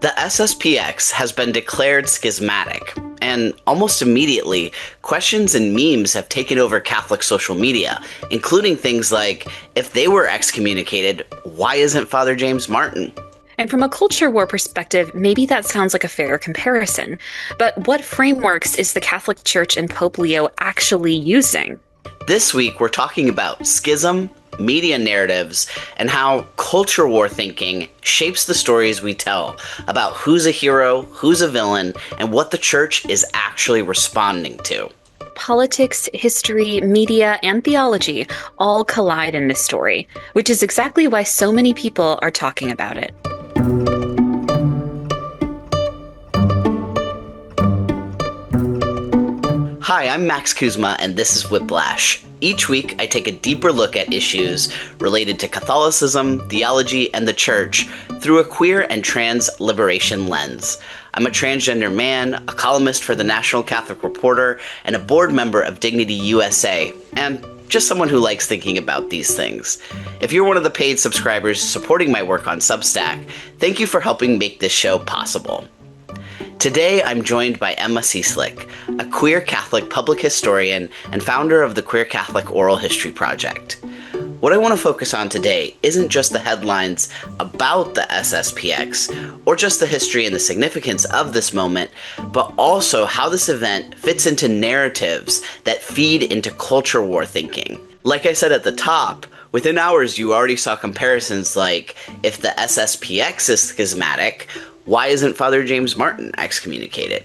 The SSPX has been declared schismatic, and almost immediately, questions and memes have taken over Catholic social media, including things like, if they were excommunicated, why isn't Father James Martin? And from a culture war perspective, maybe that sounds like a fair comparison. But what frameworks is the Catholic Church and Pope Leo actually using? This week, we're talking about schism, media narratives, and how culture war thinking shapes the stories we tell about who's a hero, who's a villain, and what the church is actually responding to. Politics, history, media, and theology all collide in this story, which is exactly why so many people are talking about it. Hi, I'm Max Kuzma, and this is Whiplash. Each week, I take a deeper look at issues related to Catholicism, theology, and the church through a queer and trans liberation lens. I'm a transgender man, a columnist for the National Catholic Reporter, and a board member of Dignity USA, and just someone who likes thinking about these things. If you're one of the paid subscribers supporting my work on Substack, thank you for helping make this show possible. Today, I'm joined by Emma Cieslik, a queer Catholic public historian and founder of the Queer Catholic Oral History Project. What I want to focus on today isn't just the headlines about the SSPX, or just the history and the significance of this moment, but also how this event fits into narratives that feed into culture war thinking. Like I said at the top, within hours you already saw comparisons like, if the SSPX is schismatic, why isn't Father James Martin excommunicated?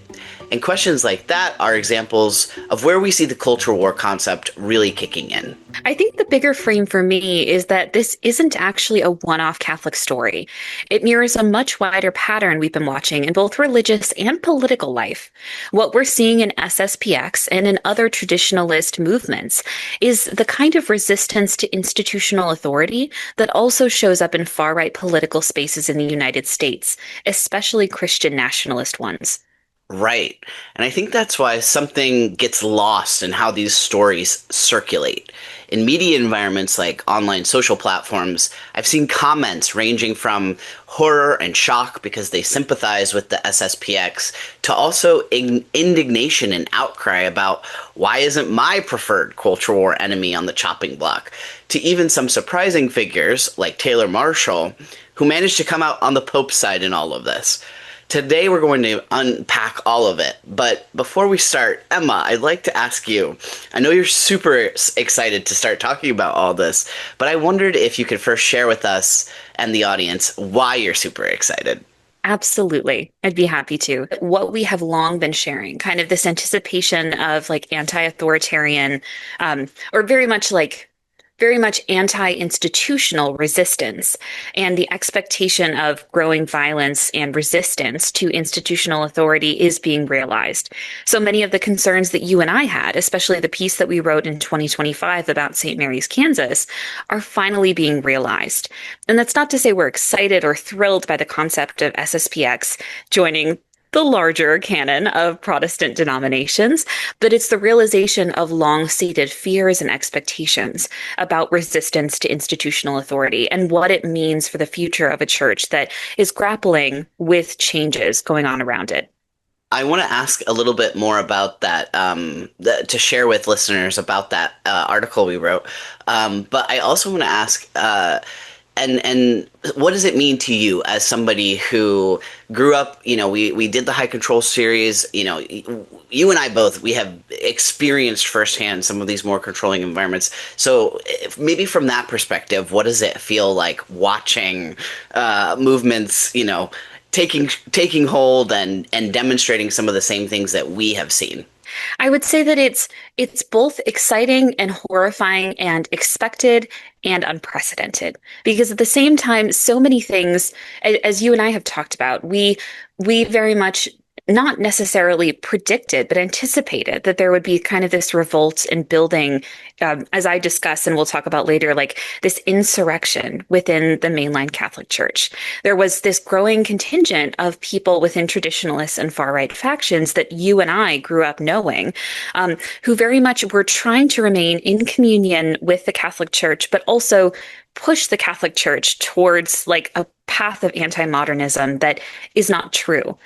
And questions like that are examples of where we see the culture war concept really kicking in. I think the bigger frame for me is that this isn't actually a one-off Catholic story. It mirrors a much wider pattern we've been watching in both religious and political life. What we're seeing in SSPX and in other traditionalist movements is the kind of resistance to institutional authority that also shows up in far-right political spaces in the United States, especially Christian nationalist ones. Right. And I think that's why something gets lost in how these stories circulate. In media environments like online social platforms, I've seen comments ranging from horror and shock because they sympathize with the SSPX to also indignation and outcry about why isn't my preferred culture war enemy on the chopping block, to even some surprising figures like Taylor Marshall, who managed to come out on the Pope's side in all of this. Today, we're going to unpack all of it. But before we start, Emma, I'd like to ask you, I know you're super excited to start talking about all this, but I wondered if you could first share with us and the audience why you're super excited. Absolutely. I'd be happy to. What we have long been sharing, kind of this anticipation of like anti-authoritarian, or very much anti-institutional resistance and the expectation of growing violence and resistance to institutional authority is being realized. So many of the concerns that you and I had, especially the piece that we wrote in 2025 about St. Mary's, Kansas, are finally being realized. And that's not to say we're excited or thrilled by the concept of SSPX joining the larger canon of Protestant denominations, but it's the realization of long-seated fears and expectations about resistance to institutional authority and what it means for the future of a church that is grappling with changes going on around it. I want to ask a little bit more about that, to share with listeners about that article we wrote. But I also want to ask, and what does it mean to you as somebody who grew up, we did the High Control series, you and I both, we have experienced firsthand some of these more controlling environments. So maybe from that perspective, what does it feel like watching movements, taking hold and demonstrating some of the same things that we have seen? I would say that it's both exciting and horrifying and expected and unprecedented because at the same time, so many things, as you and I have talked about, we very much not necessarily predicted, but anticipated that there would be kind of this revolt and building, as I discuss and we'll talk about later, like this insurrection within the mainline Catholic Church. There was this growing contingent of people within traditionalists and far-right factions that you and I grew up knowing, who very much were trying to remain in communion with the Catholic Church, but also push the Catholic Church towards like a path of anti-modernism that is not true.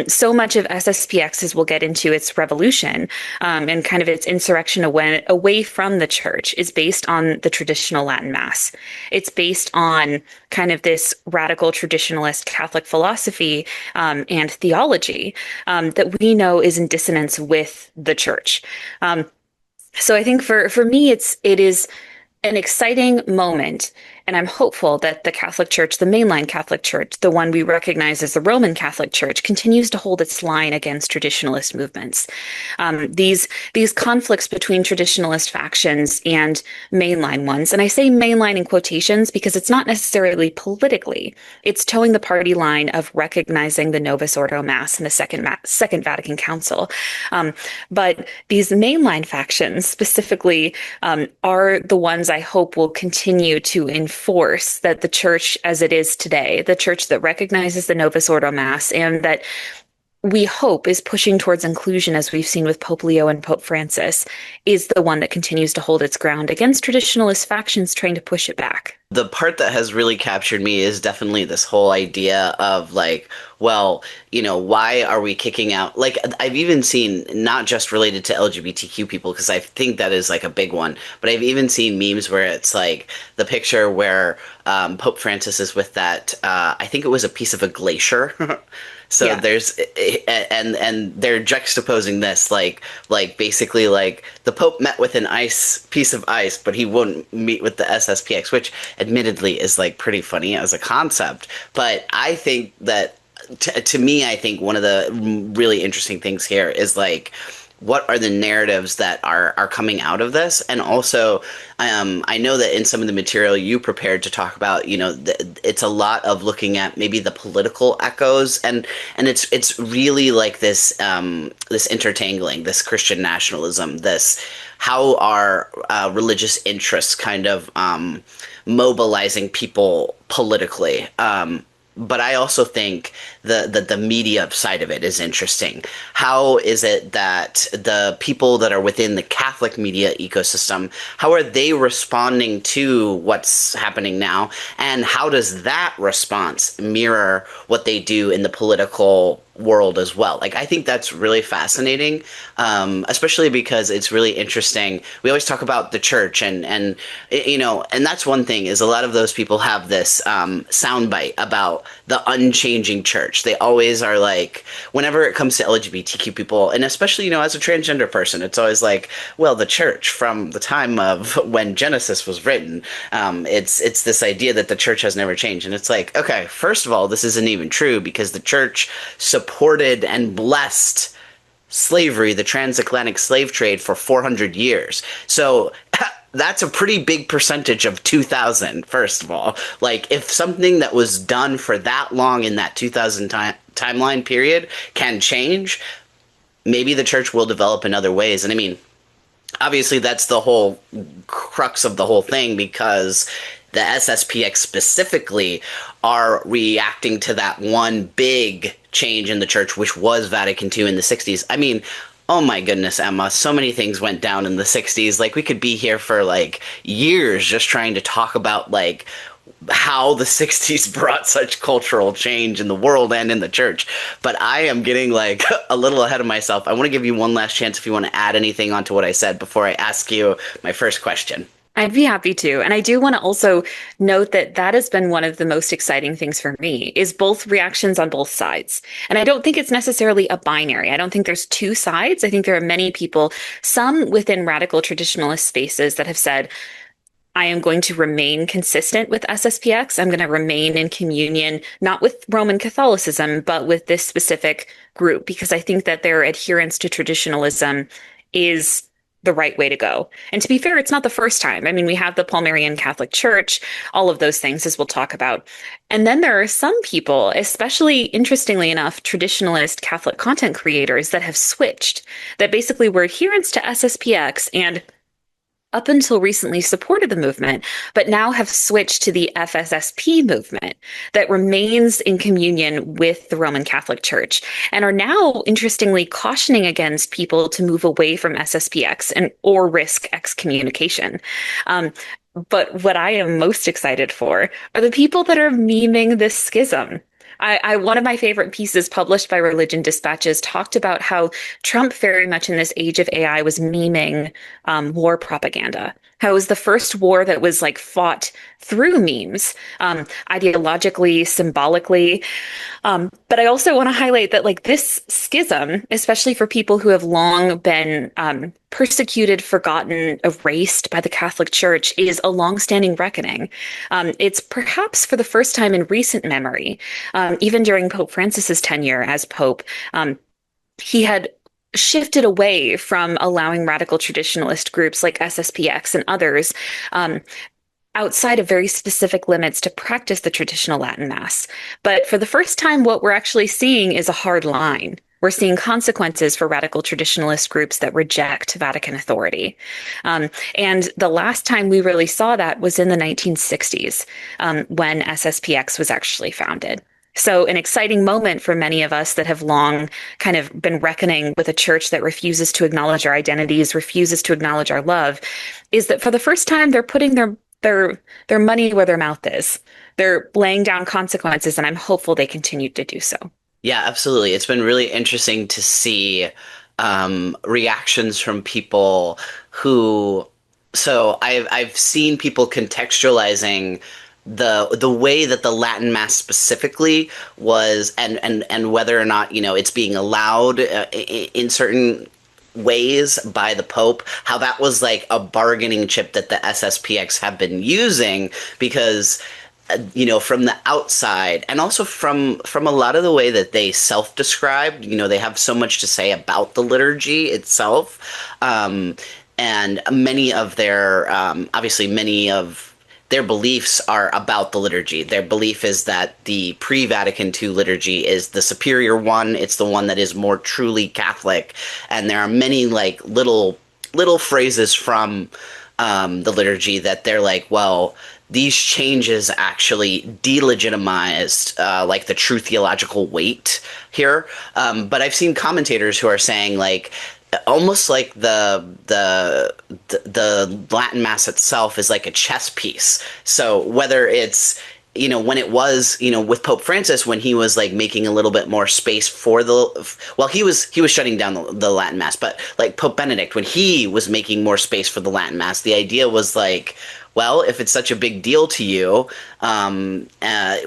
So much of SSPX, as we'll get into its revolution and kind of its insurrection away from the church, is based on the traditional Latin Mass. It's based on kind of this radical traditionalist Catholic philosophy and theology that we know is in dissonance with the church. So I think for me, it is an exciting moment. And I'm hopeful that the Catholic Church, the mainline Catholic Church, the one we recognize as the Roman Catholic Church, continues to hold its line against traditionalist movements. These conflicts between traditionalist factions and mainline ones, and I say mainline in quotations because it's not necessarily politically, it's towing the party line of recognizing the Novus Ordo Mass in the Second Vatican Council. But these mainline factions specifically are the ones I hope will continue to enforce that the church as it is today, the church that recognizes the Novus Ordo Mass and that we hope is pushing towards inclusion, as we've seen with Pope Leo and Pope Francis, is the one that continues to hold its ground against traditionalist factions trying to push it back. The part that has really captured me is definitely this whole idea of like, well, why are we kicking out? Like, I've even seen, not just related to LGBTQ people, because I think that is like a big one, but I've even seen memes where it's like the picture where Pope Francis is with that, I think it was a piece of a glacier. So yeah. There's and they're juxtaposing this like basically like the Pope met with an piece of ice, but he wouldn't meet with the SSPX, which admittedly is like pretty funny as a concept. But I think that to me, I think one of the really interesting things here is like, what are the narratives that are coming out of this? And also, I know that in some of the material you prepared to talk about, it's a lot of looking at maybe the political echoes, and it's really like this this intertangling, this Christian nationalism, this how are religious interests kind of mobilizing people politically. But I also think the media side of it is interesting. How is it that the people that are within the Catholic media ecosystem, how are they responding to what's happening now? And how does that response mirror what they do in the political world as well? Like, I think that's really fascinating, especially because it's really interesting. We always talk about the church and that's one thing is a lot of those people have this soundbite about the unchanging church. They always are like, whenever it comes to LGBTQ people, and especially, as a transgender person, it's always like, well, the church from the time of when Genesis was written, it's this idea that the church has never changed. And it's like, okay, first of all, this isn't even true because the church supported and blessed slavery, the transatlantic slave trade, for 400 years. So that's a pretty big percentage of 2000, first of all. Like, if something that was done for that long in that 2000 timeline period can change, maybe the church will develop in other ways. And I mean, obviously that's the whole crux of the whole thing, because the SSPX specifically are reacting to that one big change in the church, which was Vatican II in the 60s. I mean, oh my goodness, Emma, so many things went down in the 60s. Like, we could be here for like years just trying to talk about like how the 60s brought such cultural change in the world and in the church. But I am getting like a little ahead of myself. I want to give you one last chance if you want to add anything onto what I said before I ask you my first question. I'd be happy to. And I do want to also note that that has been one of the most exciting things for me, is both reactions on both sides. And I don't think it's necessarily a binary. I don't think there's two sides. I think there are many people, some within radical traditionalist spaces, that have said, I am going to remain consistent with SSPX. I'm going to remain in communion, not with Roman Catholicism, but with this specific group, because I think that their adherence to traditionalism is the right way to go. And to be fair, it's not the first time. I mean, we have the Palmarian Catholic Church, all of those things, as we'll talk about. And then there are some people, especially, interestingly enough, traditionalist Catholic content creators, that have switched, that basically were adherents to SSPX and up until recently supported the movement, but now have switched to the FSSP movement that remains in communion with the Roman Catholic Church, and are now, interestingly, cautioning against people to move away from SSPX or risk excommunication. But what I am most excited for are the people that are memeing this schism. One of my favorite pieces published by Religion Dispatches talked about how Trump, very much in this age of AI, was memeing war propaganda. How it was the first war that was like fought through memes, ideologically, symbolically. But I also want to highlight that, like, this schism, especially for people who have long been persecuted, forgotten, erased by the Catholic Church, is a longstanding reckoning. It's perhaps for the first time in recent memory, even during Pope Francis's tenure as Pope, he had shifted away from allowing radical traditionalist groups like SSPX and others um, outside of very specific limits to practice the traditional Latin Mass. But for the first time, what we're actually seeing is a hard line. We're seeing consequences for radical traditionalist groups that reject Vatican authority. And the last time we really saw that was in the 1960s, when SSPX was actually founded. So, an exciting moment for many of us that have long kind of been reckoning with a church that refuses to acknowledge our identities, refuses to acknowledge our love, is that for the first time, they're putting their money where their mouth is. They're laying down consequences, and I'm hopeful they continue to do so. Yeah, absolutely. It's been really interesting to see reactions from people who. So I've seen people contextualizing the way that the Latin Mass specifically was, and whether or not it's being allowed in certain ways by the Pope, how that was like a bargaining chip that the SSPX have been using because from the outside and also from a lot of the way that they self-described, they have so much to say about the liturgy itself. And many of their obviously many of their beliefs are about the liturgy. Their belief is that the pre-Vatican II liturgy is the superior one. It's the one that is more truly Catholic. And there are many like little phrases from the liturgy that they're like, well, these changes actually delegitimized like the true theological weight here. But I've seen commentators who are saying like almost like the Latin Mass itself is like a chess piece. So whether it's when it was with Pope Francis, when he was like making a little bit more space for he was shutting down the Latin Mass, but like Pope Benedict, when he was making more space for the Latin Mass, the idea was like, well, if it's such a big deal to you,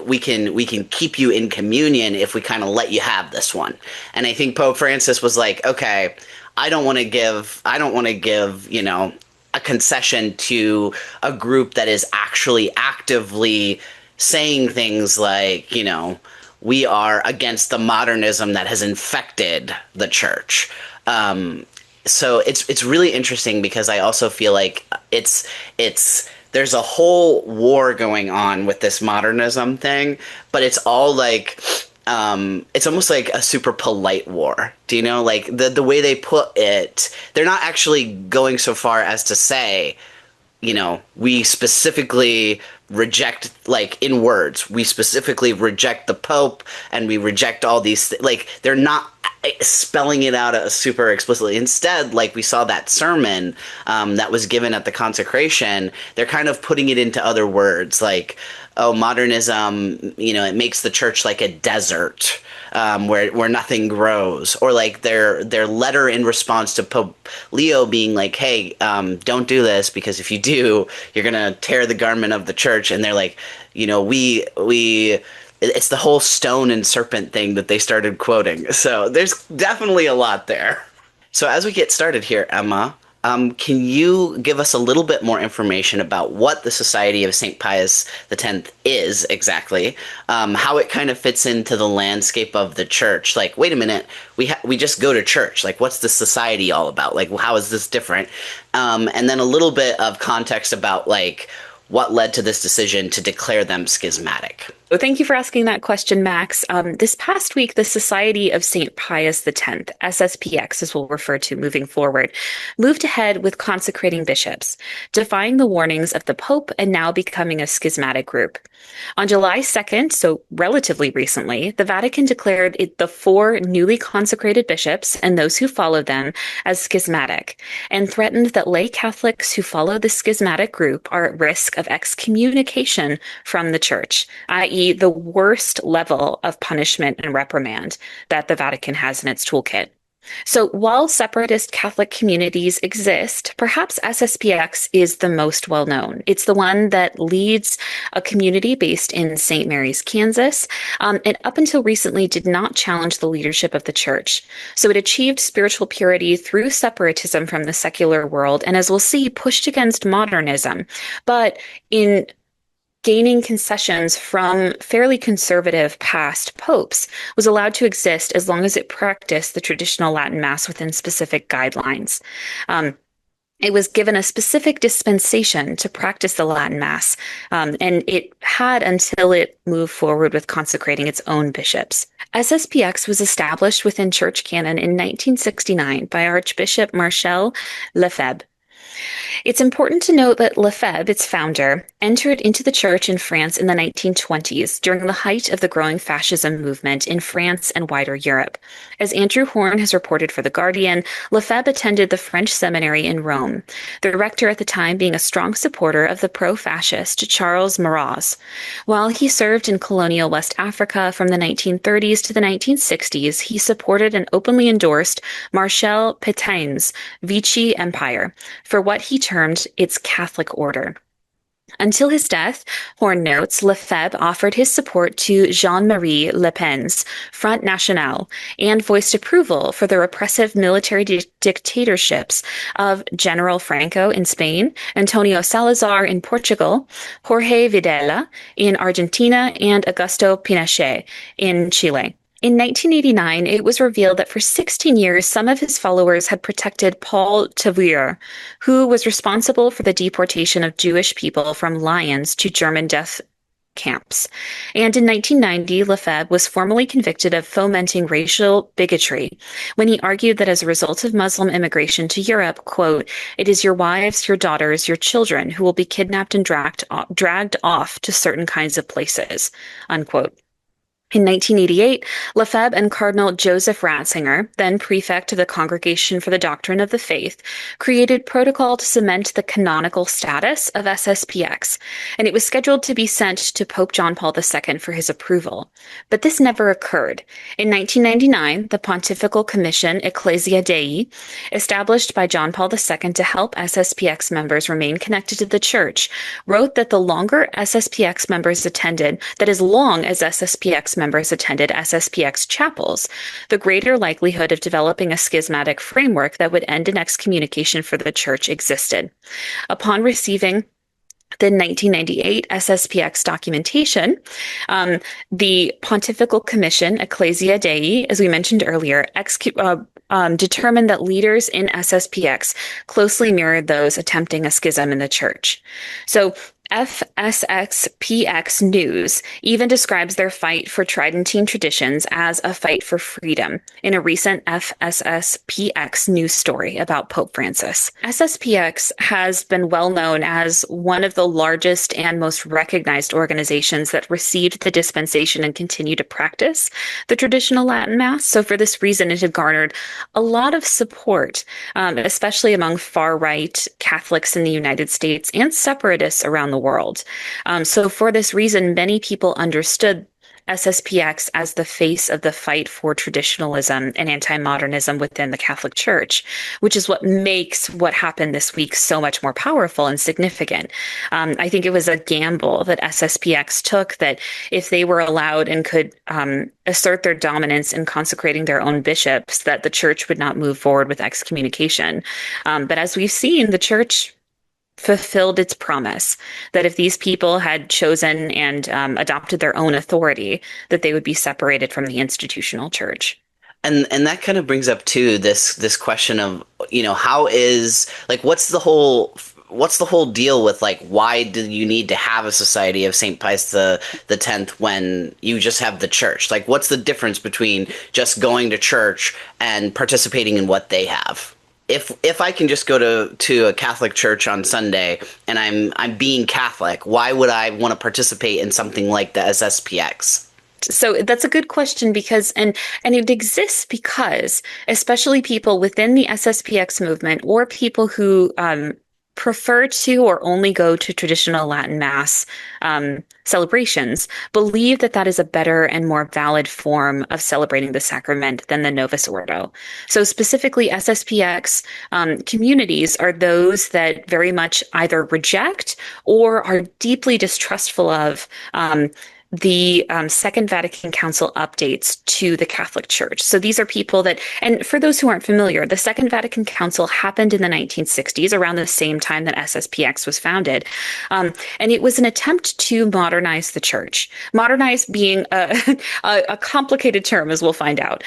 we can keep you in communion if we kind of let you have this one. And I think Pope Francis was like, okay, I don't want to give a concession to a group that is actually actively saying things like, we are against the modernism that has infected the church. So it's really interesting because I also feel like there's a whole war going on with this modernism thing, but it's all like it's almost like a super polite war. Do you know, like the way they put it, they're not actually going so far as to say, we specifically reject, like in words, we specifically reject the Pope and we reject all these like they're not spelling it out super explicitly. Instead, like we saw that sermon that was given at the consecration, they're kind of putting it into other words like, oh, modernism, it makes the church like a desert where nothing grows, or like their letter in response to Pope Leo being like, hey, don't do this because if you do, you're gonna tear the garment of the church, and they're like, we it's the whole stone and serpent thing that they started quoting. So there's definitely a lot there. So as we get started here, Emma, can you give us a little bit more information about what the Society of St. Pius X is exactly, how it kind of fits into the landscape of the church? Like, wait a minute, we just go to church. Like, what's the society all about? Like, how is this different? And then a little bit of context about, like, what led to this decision to declare them schismatic. So thank you for asking that question, Max. This past week, the Society of St. Pius X, SSPX, as we'll refer to moving forward, moved ahead with consecrating bishops, defying the warnings of the Pope and now becoming a schismatic group. On July 2nd, so relatively recently, the Vatican declared the four newly consecrated bishops and those who followed them as schismatic, and threatened that lay Catholics who follow the schismatic group are at risk of excommunication from the Church, i.e., the worst level of punishment and reprimand that the Vatican has in its toolkit. So while separatist Catholic communities exist, perhaps SSPX is the most well known. It's the one that leads a community based in St. Mary's, Kansas, and up until recently did not challenge the leadership of the church. So it achieved spiritual purity through separatism from the secular world, and as we'll see, pushed against modernism. But in gaining concessions from fairly conservative past popes, was allowed to exist as long as it practiced the traditional Latin Mass within specific guidelines. It was given a specific dispensation to practice the Latin Mass, and it had until it moved forward with consecrating its own bishops. SSPX was established within church canon in 1969 by Archbishop Marcel Lefebvre. It's important to note that Lefebvre, its founder, entered into the church in France in the 1920s during the height of the growing fascism movement in France and wider Europe. As Andrew Horn has reported for The Guardian, Lefebvre attended the French seminary in Rome, the rector at the time being a strong supporter of the pro-fascist Charles Maurras. While he served in colonial West Africa from the 1930s to the 1960s, he supported and openly endorsed Marshal Petain's Vichy Empire for what he termed its Catholic order. Until his death, Horn notes, Lefebvre offered his support to Jean-Marie Le Pen's Front National and voiced approval for the repressive military dictatorships of General Franco in Spain, Antonio Salazar in Portugal, Jorge Videla in Argentina, and Augusto Pinochet in Chile. In 1989, it was revealed that for 16 years, some of his followers had protected Paul Tavuer, who was responsible for the deportation of Jewish people from Lyons to German death camps. And in 1990, Lefebvre was formally convicted of fomenting racial bigotry when he argued that as a result of Muslim immigration to Europe, quote, "It is your wives, your daughters, your children who will be kidnapped and dragged off to certain kinds of places," unquote. In 1988, Lefebvre and Cardinal Joseph Ratzinger, then prefect of the Congregation for the Doctrine of the Faith, created protocol to cement the canonical status of SSPX, and it was scheduled to be sent to Pope John Paul II for his approval. But this never occurred. In 1999, the Pontifical Commission Ecclesia Dei, established by John Paul II to help SSPX members remain connected to the Church, wrote that the longer SSPX members attended, that as long as SSPX members attended SSPX chapels, the greater likelihood of developing a schismatic framework that would end in excommunication for the Church existed. Upon receiving the 1998 SSPX documentation, the Pontifical Commission, Ecclesia Dei, as we mentioned earlier, determined that leaders in SSPX closely mirrored those attempting a schism in the Church. So FSXPX News even describes their fight for Tridentine traditions as a fight for freedom in a recent FSSPX news story about Pope Francis. SSPX has been well known as one of the largest and most recognized organizations that received the dispensation and continue to practice the traditional Latin Mass. So for this reason, it had garnered a lot of support, especially among far-right Catholics in the United States and separatists around the world. So for this reason, many people understood SSPX as the face of the fight for traditionalism and anti-modernism within the Catholic Church, which is what makes what happened this week so much more powerful and significant. I think it was a gamble that SSPX took, that if they were allowed and could assert their dominance in consecrating their own bishops, that the Church would not move forward with excommunication. But as we've seen, the Church fulfilled its promise that if these people had chosen and adopted their own authority, that they would be separated from the institutional church. And that kind of brings up too this question of, how is, like, what's the whole what's the whole deal with like why do you need to have a Society of Saint Pius the Tenth when you just have the church? Like, what's the difference between just going to church and participating in what they have? If I can just go to a Catholic church on Sunday and I'm being Catholic, why would I want to participate in something like the SSPX? So that's a good question because and it exists because especially people within the SSPX movement or people who prefer to or only go to traditional Latin Mass celebrations believe that that is a better and more valid form of celebrating the sacrament than the Novus Ordo. So specifically, SSPX communities are those that very much either reject or are deeply distrustful of the Second Vatican Council updates to the Catholic Church. So these are people that, and for those who aren't familiar, the Second Vatican Council happened in the 1960s, around the same time that SSPX was founded. And it was an attempt to modernize the church. Modernize being a complicated term, as we'll find out.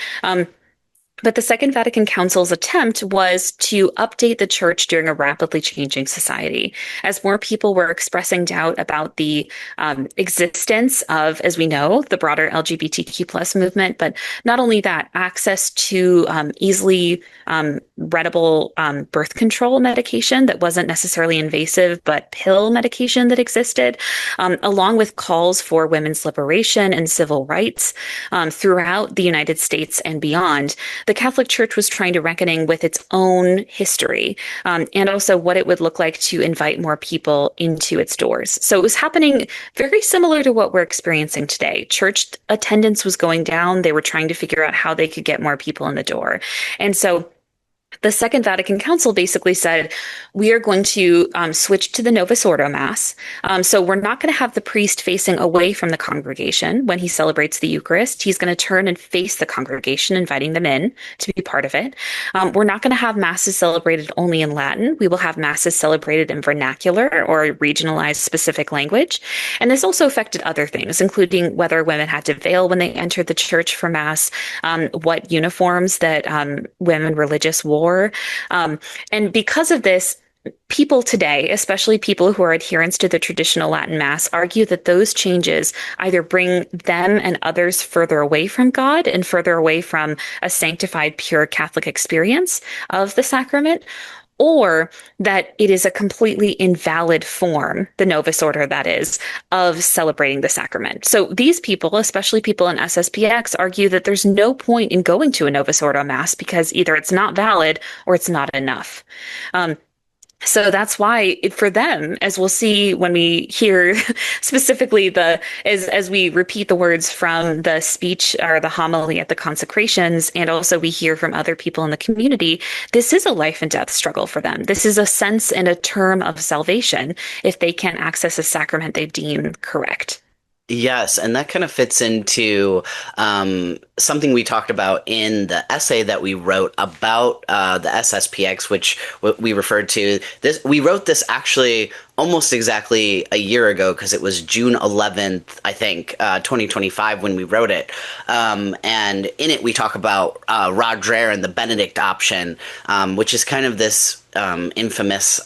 But the Second Vatican Council's attempt was to update the church during a rapidly changing society. As more people were expressing doubt about the existence of, as we know, the broader LGBTQ plus movement, but not only that, access to easily readable birth control medication that wasn't necessarily invasive, but pill medication that existed, along with calls for women's liberation and civil rights throughout the United States and beyond. The Catholic Church was trying to reckoning with its own history and also what it would look like to invite more people into its doors. So it was happening very similar to what we're experiencing today. Church attendance was going down. They were trying to figure out how they could get more people in the door. And so the Second Vatican Council basically said, we are going to switch to the Novus Ordo Mass. So we're not going to have the priest facing away from the congregation when he celebrates the Eucharist. He's going to turn and face the congregation, inviting them in to be part of it. We're not going to have Masses celebrated only in Latin. We will have Masses celebrated in vernacular or regionalized specific language. And this also affected other things, including whether women had to veil when they entered the church for Mass, what uniforms that women religious wore. And because of this, people today, especially people who are adherents to the traditional Latin Mass, argue that those changes either bring them and others further away from God and further away from a sanctified, pure Catholic experience of the sacrament, or that it is a completely invalid form, the Novus Order, that is, of celebrating the sacrament. So these people, especially people in SSPX, argue that there's no point in going to a Novus Ordo Mass because either it's not valid or it's not enough. So that's why for them, as we'll see when we hear specifically as we repeat the words from the speech or the homily at the consecrations, and also we hear from other people in the community, this is a life and death struggle for them. This is a sense and a term of salvation if they can't access a sacrament they deem correct. Yes, and that kind of fits into something we talked about in the essay that we wrote about the SSPX, which we referred to. We wrote this actually almost exactly a year ago because it was June 11th, I think, 2025 when we wrote it. And in it, we talk about Rod Dreher and the Benedict option, which is kind of this infamous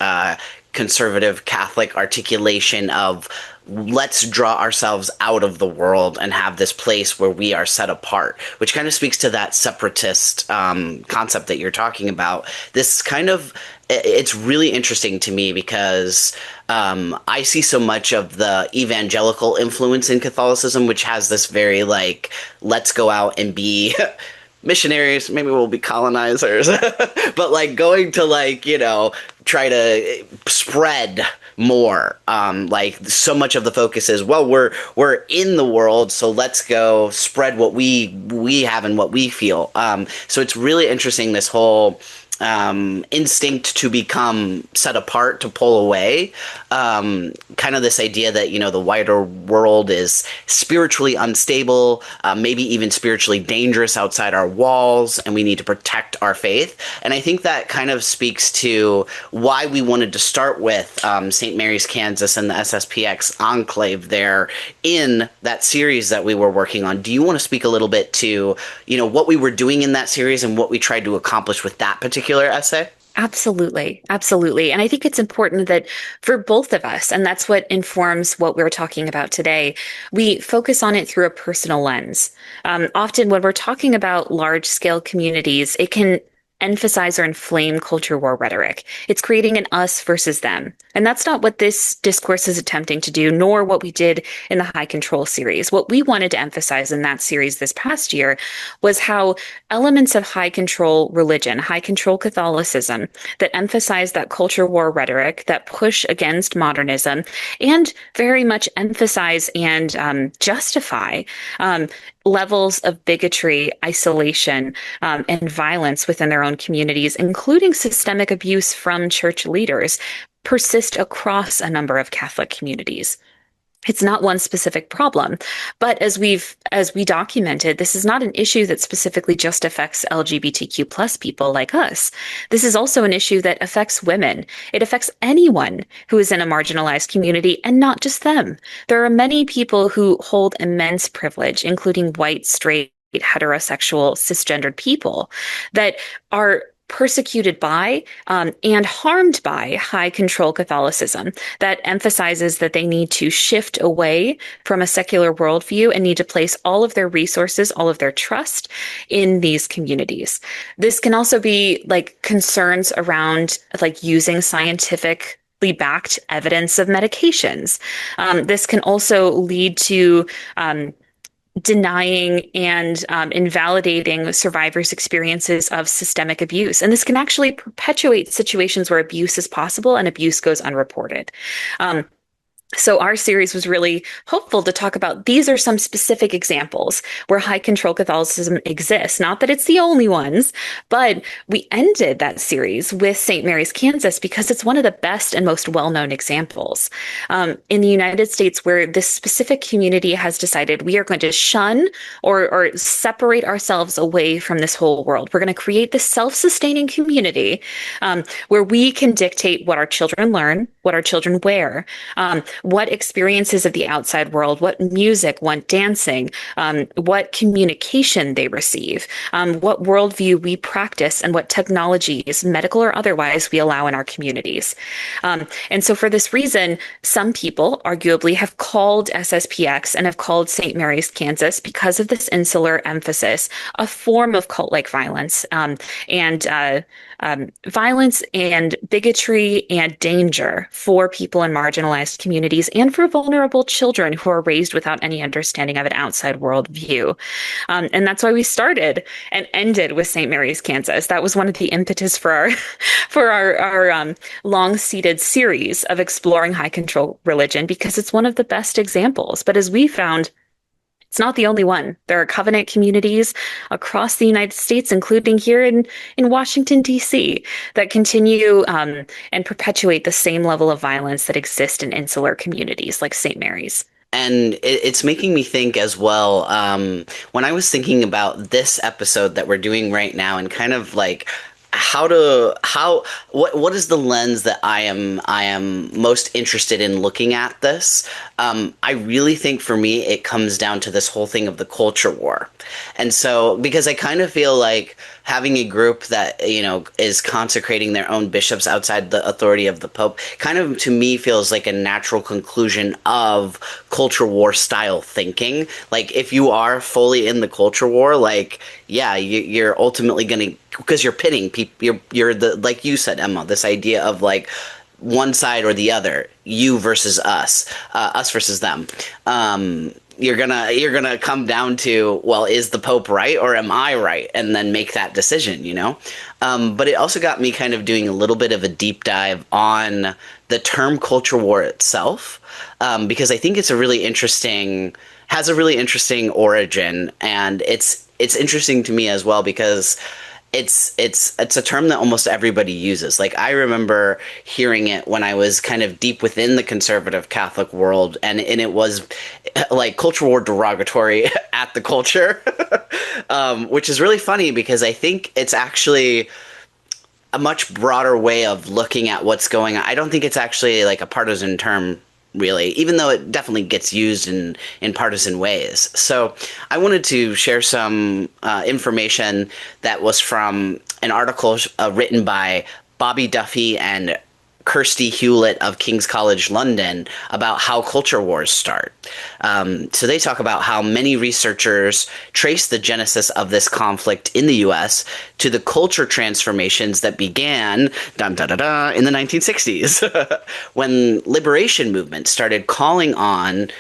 conservative Catholic articulation of let's draw ourselves out of the world and have this place where we are set apart, which kind of speaks to that separatist concept that you're talking about. This kind of, it's really interesting to me because I see so much of the evangelical influence in Catholicism, which has this very like, let's go out and be missionaries, maybe we'll be colonizers, but like going to like, try to spread more. Like so much of the focus is, well, we're in the world, so let's go spread what we have and what we feel. So it's really interesting, this whole instinct to become set apart, to pull away. Kind of this idea that, the wider world is spiritually unstable, maybe even spiritually dangerous outside our walls, and we need to protect our faith. And I think that kind of speaks to why we wanted to start with St. Mary's, Kansas, and the SSPX enclave there in that series that we were working on. Do you want to speak a little bit to, what we were doing in that series and what we tried to accomplish with that particular essay? Absolutely. Absolutely. And I think it's important that for both of us, and that's what informs what we're talking about today, we focus on it through a personal lens. Often when we're talking about large scale communities, it can emphasize or inflame culture war rhetoric. It's creating an us versus them. And that's not what this discourse is attempting to do, nor what we did in the High Control series. What we wanted to emphasize in that series this past year was how elements of high control religion, high control Catholicism, that emphasize that culture war rhetoric, that push against modernism, and very much emphasize and justify levels of bigotry, isolation, and violence within their own communities, including systemic abuse from church leaders, persist across a number of Catholic communities. It's not one specific problem, but as we documented, this is not an issue that specifically just affects LGBTQ plus people like us. This is also an issue that affects women. It affects anyone who is in a marginalized community, and not just them. There are many people who hold immense privilege, including white, straight, heterosexual, cisgendered people that are persecuted by and harmed by high control Catholicism that emphasizes that they need to shift away from a secular worldview and need to place all of their resources, all of their trust in these communities. This can also be like concerns around like using scientifically backed evidence of medications. This can also lead to denying and invalidating survivors' experiences of systemic abuse. And this can actually perpetuate situations where abuse is possible and abuse goes unreported. So our series was really hopeful to talk about these are some specific examples where high control Catholicism exists. Not that it's the only ones, but we ended that series with St. Mary's, Kansas, because it's one of the best and most well-known examples in the United States where this specific community has decided we are going to shun or separate ourselves away from this whole world. We're going to create this self-sustaining community where we can dictate what our children learn, what our children wear, what experiences of the outside world, what music, what dancing, what communication they receive, what worldview we practice, and what technologies, medical or otherwise, we allow in our communities. And so for this reason, some people arguably have called SSPX and have called St. Mary's, Kansas, because of this insular emphasis, a form of cult-like violence and violence and bigotry and danger for people in marginalized communities and for vulnerable children who are raised without any understanding of an outside worldview. And that's why we started and ended with St. Mary's, Kansas. That was one of the impetus for our long-seated series of exploring high control religion, because it's one of the best examples. But as we found, it's not the only one. There are covenant communities across the United States, including here in Washington, D.C., that continue and perpetuate the same level of violence that exists in insular communities like St. Mary's. And it's making me think as well, when I was thinking about this episode that we're doing right now and kind of like what is the lens that I am most interested in looking at this? I really think for me it comes down to this whole thing of the culture war. And so because I kind of feel like having a group that, you know, is consecrating their own bishops outside the authority of the Pope kind of to me feels like a natural conclusion of culture war style thinking. Like if you are fully in the culture war, like, yeah, you're ultimately going to, because you're pitting people, you're the, like you said, Emma, this idea of like one side or the other, you versus us, us versus them. You're gonna come down to, well, is the Pope right or am I right? And then make that decision, you know? But it also got me kind of doing a little bit of a deep dive on the term culture war itself, because I think it's has a really interesting origin, and it's interesting to me as well because it's a term that almost everybody uses. Like I remember hearing it when I was kind of deep within the conservative Catholic world, and it was like culture war derogatory at the culture, which is really funny because I think it's actually a much broader way of looking at what's going on. I don't think it's actually like a partisan term, really, even though it definitely gets used in partisan ways. So I wanted to share some information that was from an article written by Bobby Duffy and Kirsty Hewlett of King's College London about how culture wars start. So they talk about how many researchers trace the genesis of this conflict in the US to the culture transformations that began dun, dun, dun, dun, in the 1960s when liberation movements started calling on,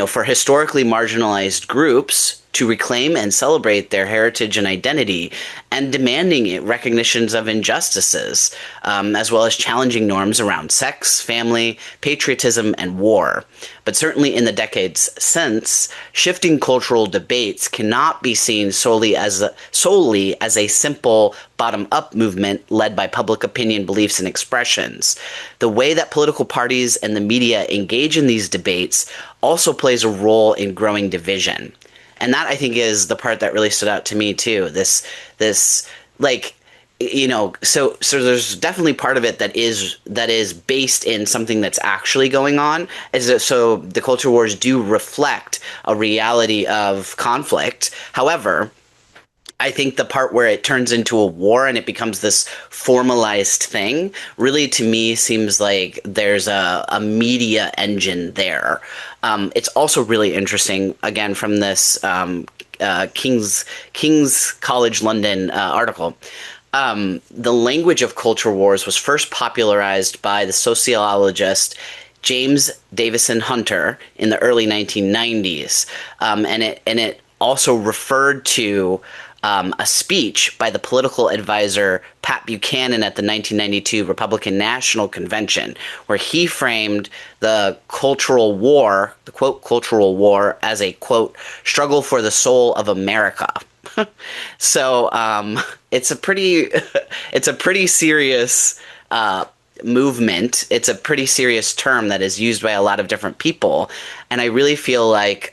for historically marginalized groups to reclaim and celebrate their heritage and identity, and demanding recognitions of injustices, as well as challenging norms around sex, family, patriotism, and war. But certainly in the decades since, shifting cultural debates cannot be seen solely as a simple bottom-up movement led by public opinion, beliefs, and expressions. The way that political parties and the media engage in these debates also plays a role in growing division. And that, I think, is the part that really stood out to me too. This like, so there's definitely part of it that is based in something that's actually going on. So the culture wars do reflect a reality of conflict. However, I think the part where it turns into a war and it becomes this formalized thing really, to me, seems like there's a media engine there. It's also really interesting, again, from this King's College London article. The language of culture wars was first popularized by the sociologist James Davison Hunter in the early 1990s, and it also referred to a speech by the political advisor Pat Buchanan at the 1992 Republican National Convention, where he framed the cultural war, the quote, cultural war, as a quote, struggle for the soul of America. So it's a pretty serious movement. It's a pretty serious term that is used by a lot of different people. And I really feel like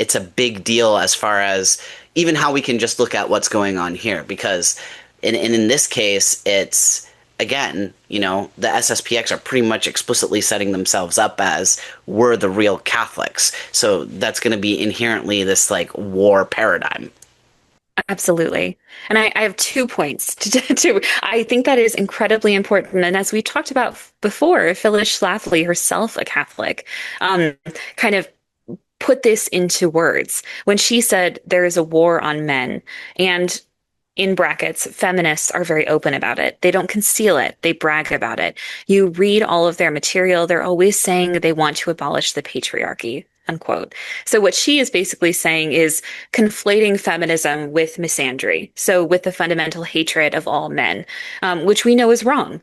it's a big deal as far as even how we can just look at what's going on here, because in this case, it's, again, the SSPX are pretty much explicitly setting themselves up as we're the real Catholics. So that's going to be inherently this like war paradigm. Absolutely. And I have 2 points to I think that is incredibly important. And as we talked about before, Phyllis Schlafly, herself a Catholic, kind of put this into words when she said there is a war on men. And in brackets, feminists are very open about it. They don't conceal it. They brag about it. You read all of their material. They're always saying that they want to abolish the patriarchy, unquote. So what she is basically saying is conflating feminism with misandry. So with the fundamental hatred of all men, which we know is wrong,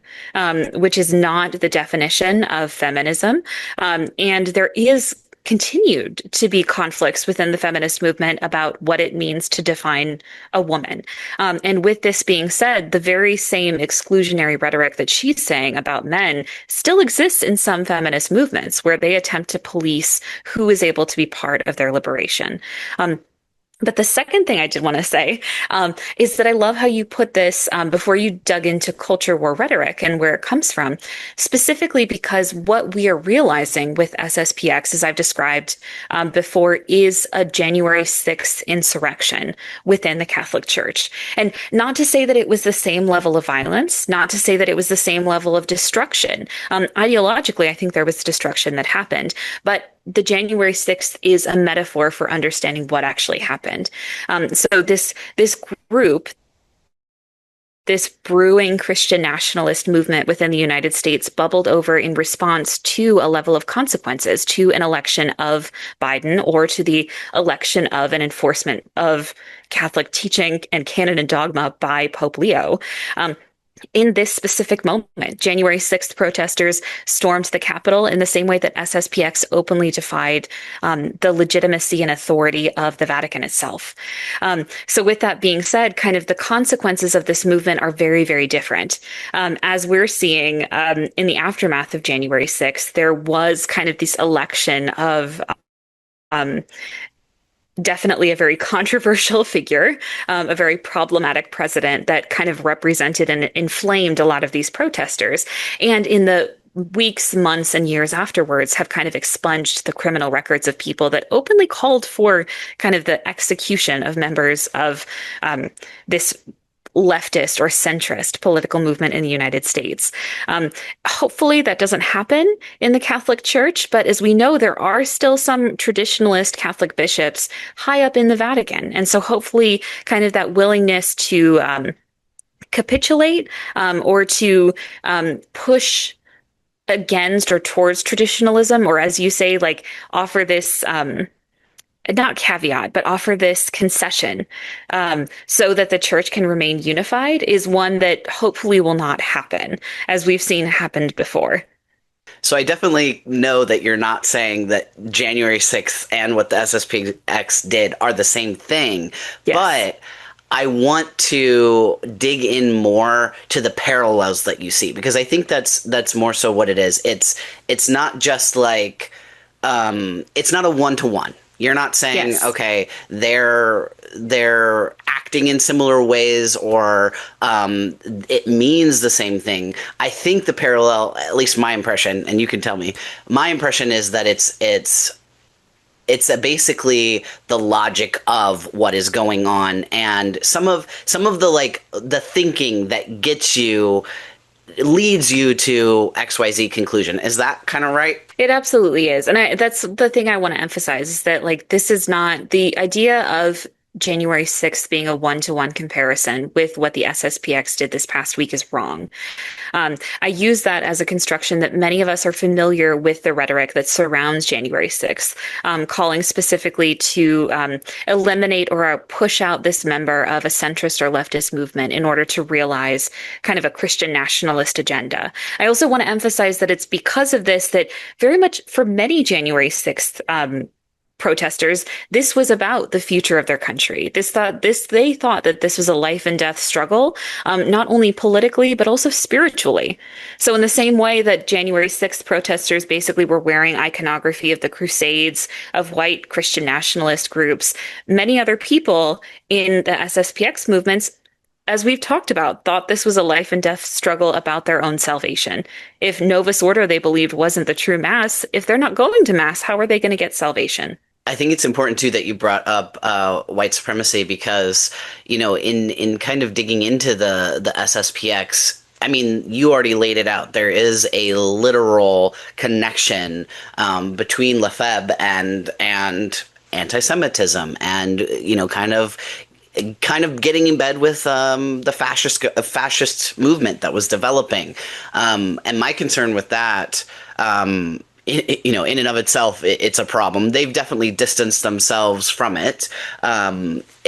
which is not the definition of feminism. And there is continued to be conflicts within the feminist movement about what it means to define a woman. And with this being said, the very same exclusionary rhetoric that she's saying about men still exists in some feminist movements where they attempt to police who is able to be part of their liberation. But the second thing I did want to say is that I love how you put this before you dug into culture war rhetoric and where it comes from, specifically because what we are realizing with SSPX, as I've described before, is a January 6th insurrection within the Catholic Church. And not to say that it was the same level of violence, not to say that it was the same level of destruction. Ideologically, I think there was destruction that happened, but the January 6th is a metaphor for understanding what actually happened. So this group, this brewing Christian nationalist movement within the United States bubbled over in response to a level of consequences, to an election of Biden or to the election of an enforcement of Catholic teaching and canon and dogma by Pope Leo. In this specific moment, January 6th protesters stormed the Capitol in the same way that SSPX openly defied the legitimacy and authority of the Vatican itself. So with that being said, kind of the consequences of this movement are very, very different. As we're seeing in the aftermath of January 6th, there was kind of this election of definitely a very controversial figure, a very problematic president that kind of represented and inflamed a lot of these protesters. And in the weeks, months, and years afterwards have kind of expunged the criminal records of people that openly called for kind of the execution of members of this leftist or centrist political movement in the United States. Hopefully that doesn't happen in the Catholic Church, but as we know, there are still some traditionalist Catholic bishops high up in the Vatican. And so hopefully kind of that willingness to capitulate or to push against or towards traditionalism, or as you say, like offer this not caveat, but offer this concession so that the church can remain unified is one that hopefully will not happen, as we've seen happened before. So I definitely know that you're not saying that January 6th and what the SSPX did are the same thing, Yes. but I want to dig in more to the parallels that you see, because I think that's more so what it is. It's not just like it's not a one-to-one. You're not saying, Yes. okay, they're acting in similar ways, or it means the same thing. I think the parallel, at least my impression, and you can tell me, my impression is that it's basically the logic of what is going on, and some of the like the thinking that leads you to XYZ conclusion. Is that kind of right? It absolutely is. And that's the thing I want to emphasize is that like this is not the idea of January 6th being a one-to-one comparison with what the SSPX did this past week is wrong. I use that as a construction that many of us are familiar with the rhetoric that surrounds January 6th, calling specifically to eliminate or push out this member of a centrist or leftist movement in order to realize kind of a Christian nationalist agenda. I also want to emphasize that it's because of this that very much for many January 6th protesters, this was about the future of their country. They thought that this was a life and death struggle, not only politically, but also spiritually. So in the same way that January 6th protesters basically were wearing iconography of the Crusades, of white Christian nationalist groups, many other people in the SSPX movements, as we've talked about, thought this was a life and death struggle about their own salvation. If Novus Ordo, they believed, wasn't the true Mass, if they're not going to Mass, how are they going to get salvation? I think it's important too that you brought up white supremacy, because in kind of digging into the SSPX, I mean, you already laid it out. There is a literal connection between Lefebvre and anti-Semitism, and kind of getting in bed with the fascist movement that was developing, and my concern with that. In and of itself, it's a problem. They've definitely distanced themselves from it.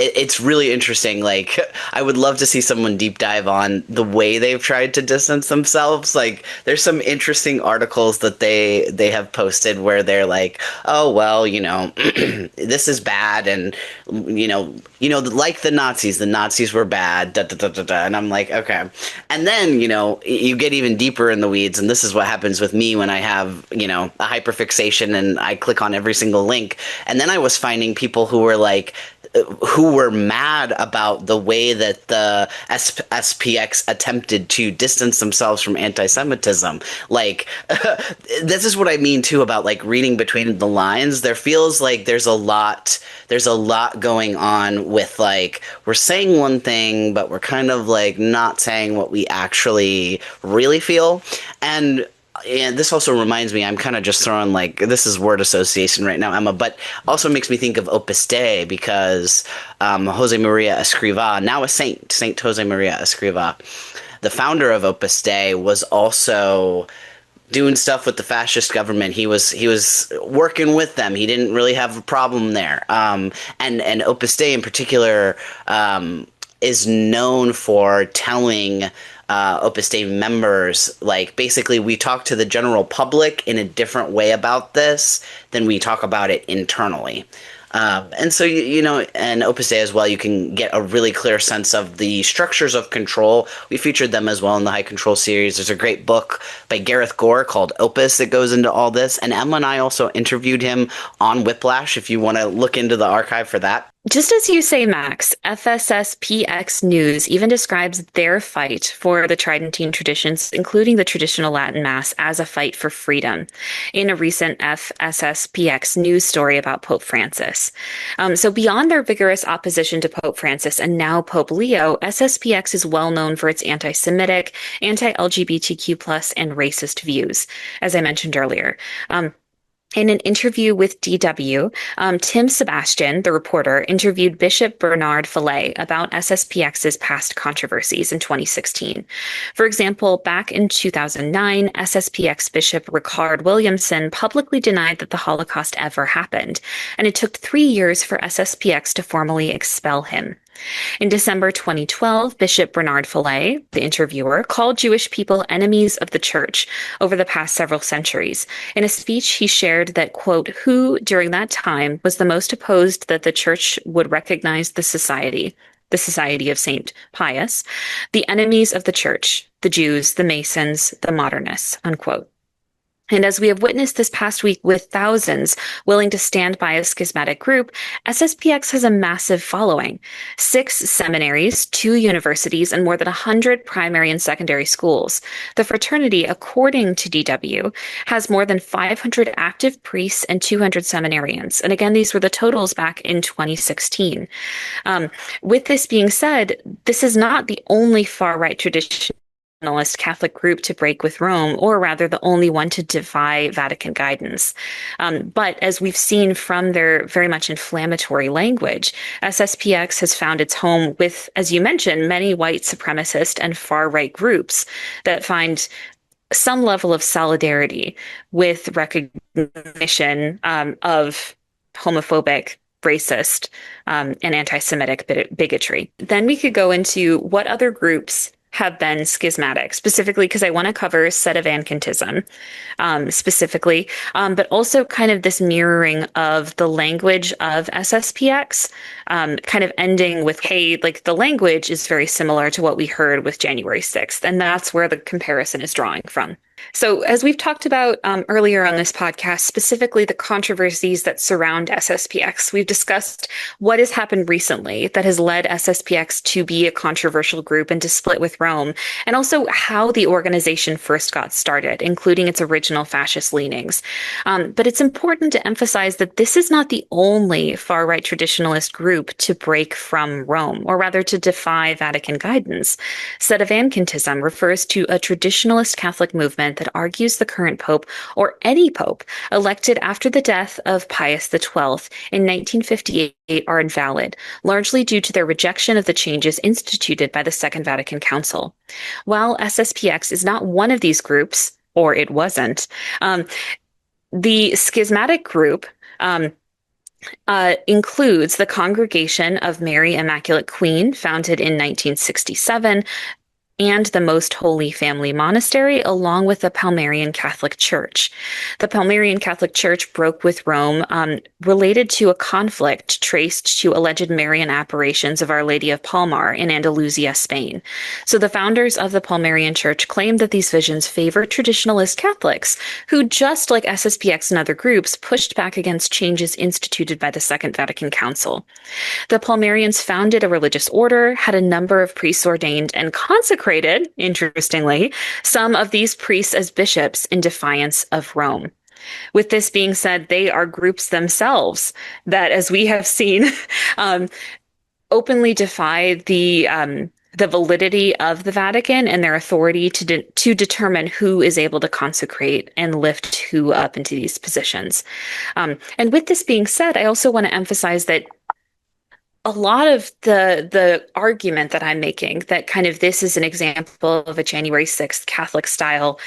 It's really interesting. Like, I would love to see someone deep dive on the way they've tried to distance themselves. Like, there's some interesting articles that they have posted where they're like, oh, well, this is bad. And, like the Nazis were bad. Da, da, da, da, da. And I'm like, okay. And then, you get even deeper in the weeds. And this is what happens with me when I have, a hyperfixation and I click on every single link. And then I was finding people who were mad about the way that the SPX attempted to distance themselves from anti-Semitism. Like, this is what I mean too about like reading between the lines. There feels like there's a lot going on with like, we're saying one thing, but we're kind of like not saying what we actually really feel. And this also reminds me, I'm kind of just throwing like, this is word association right now, Emma, but also makes me think of Opus Dei, because Jose Maria Escrivá, now a Saint Jose Maria Escrivá, the founder of Opus Dei, was also doing stuff with the fascist government. He was working with them. He didn't really have a problem there. And Opus Dei in particular is known for telling Opus Dei members, like, basically, we talk to the general public in a different way about this than we talk about it internally. And so, and Opus Dei as well, you can get a really clear sense of the structures of control. We featured them as well in the High Control series. There's a great book by Gareth Gore called Opus that goes into all this. And Emma and I also interviewed him on Whiplash, if you want to look into the archive for that. Just as you say, Max, FSSPX News even describes their fight for the Tridentine traditions, including the traditional Latin Mass, as a fight for freedom in a recent FSSPX News story about Pope Francis. So beyond their vigorous opposition to Pope Francis and now Pope Leo, SSPX is well known for its anti-Semitic, anti-LGBTQ+, and racist views, as I mentioned earlier. In an interview with DW, Tim Sebastian, the reporter, interviewed Bishop Bernard Fillet about SSPX's past controversies in 2016. For example, back in 2009, SSPX Bishop Ricard Williamson publicly denied that the Holocaust ever happened, and it took 3 years for SSPX to formally expel him. In December 2012, Bishop Bernard Fillet, the interviewer, called Jewish people enemies of the church over the past several centuries. In a speech, he shared that, quote, who during that time was the most opposed that the church would recognize the Society of St. Pius, the enemies of the church, the Jews, the Masons, the modernists, unquote. And as we have witnessed this past week with thousands willing to stand by a schismatic group, SSPX has a massive following. 6 seminaries, 2 universities, and more than 100 primary and secondary schools. The fraternity, according to DW, has more than 500 active priests and 200 seminarians. And again, these were the totals back in 2016. With this being said, this is not the only far-right tradition Catholic group to break with Rome, or rather the only one to defy Vatican guidance. But as we've seen from their very much inflammatory language, SSPX has found its home with, as you mentioned, many white supremacist and far-right groups that find some level of solidarity with recognition of homophobic, racist, and anti-Semitic bigotry. Then we could go into what other groups have been schismatic, specifically because I want to cover Sedevacantism specifically, but also kind of this mirroring of the language of SSPX, kind of ending with, hey, like the language is very similar to what we heard with January 6th, and that's where the comparison is drawing from. So as we've talked about earlier on this podcast, specifically the controversies that surround SSPX, we've discussed what has happened recently that has led SSPX to be a controversial group and to split with Rome, and also how the organization first got started, including its original fascist leanings. But it's important to emphasize that this is not the only far-right traditionalist group to break from Rome, or rather to defy Vatican guidance. Sedevacantism refers to a traditionalist Catholic movement that argues the current pope, or any pope, elected after the death of Pius XII in 1958 are invalid, largely due to their rejection of the changes instituted by the Second Vatican Council. While SSPX is not one of these groups, or it wasn't, the schismatic group includes the Congregation of Mary Immaculate Queen, founded in 1967, and the Most Holy Family Monastery, along with the Palmarian Catholic Church. The Palmarian Catholic Church broke with Rome related to a conflict traced to alleged Marian apparitions of Our Lady of Palmar in Andalusia, Spain. So the founders of the Palmarian Church claimed that these visions favored traditionalist Catholics, who, just like SSPX and other groups, pushed back against changes instituted by the Second Vatican Council. The Palmarians founded a religious order, had a number of priests ordained, and consecrated, interestingly, some of these priests as bishops in defiance of Rome. With this being said, they are groups themselves that, as we have seen, openly defy the validity of the Vatican and their authority to determine who is able to consecrate and lift who up into these positions. And with this being said, I also want to emphasize that a lot of the argument that I'm making, that kind of this is an example of a January 6th Catholic style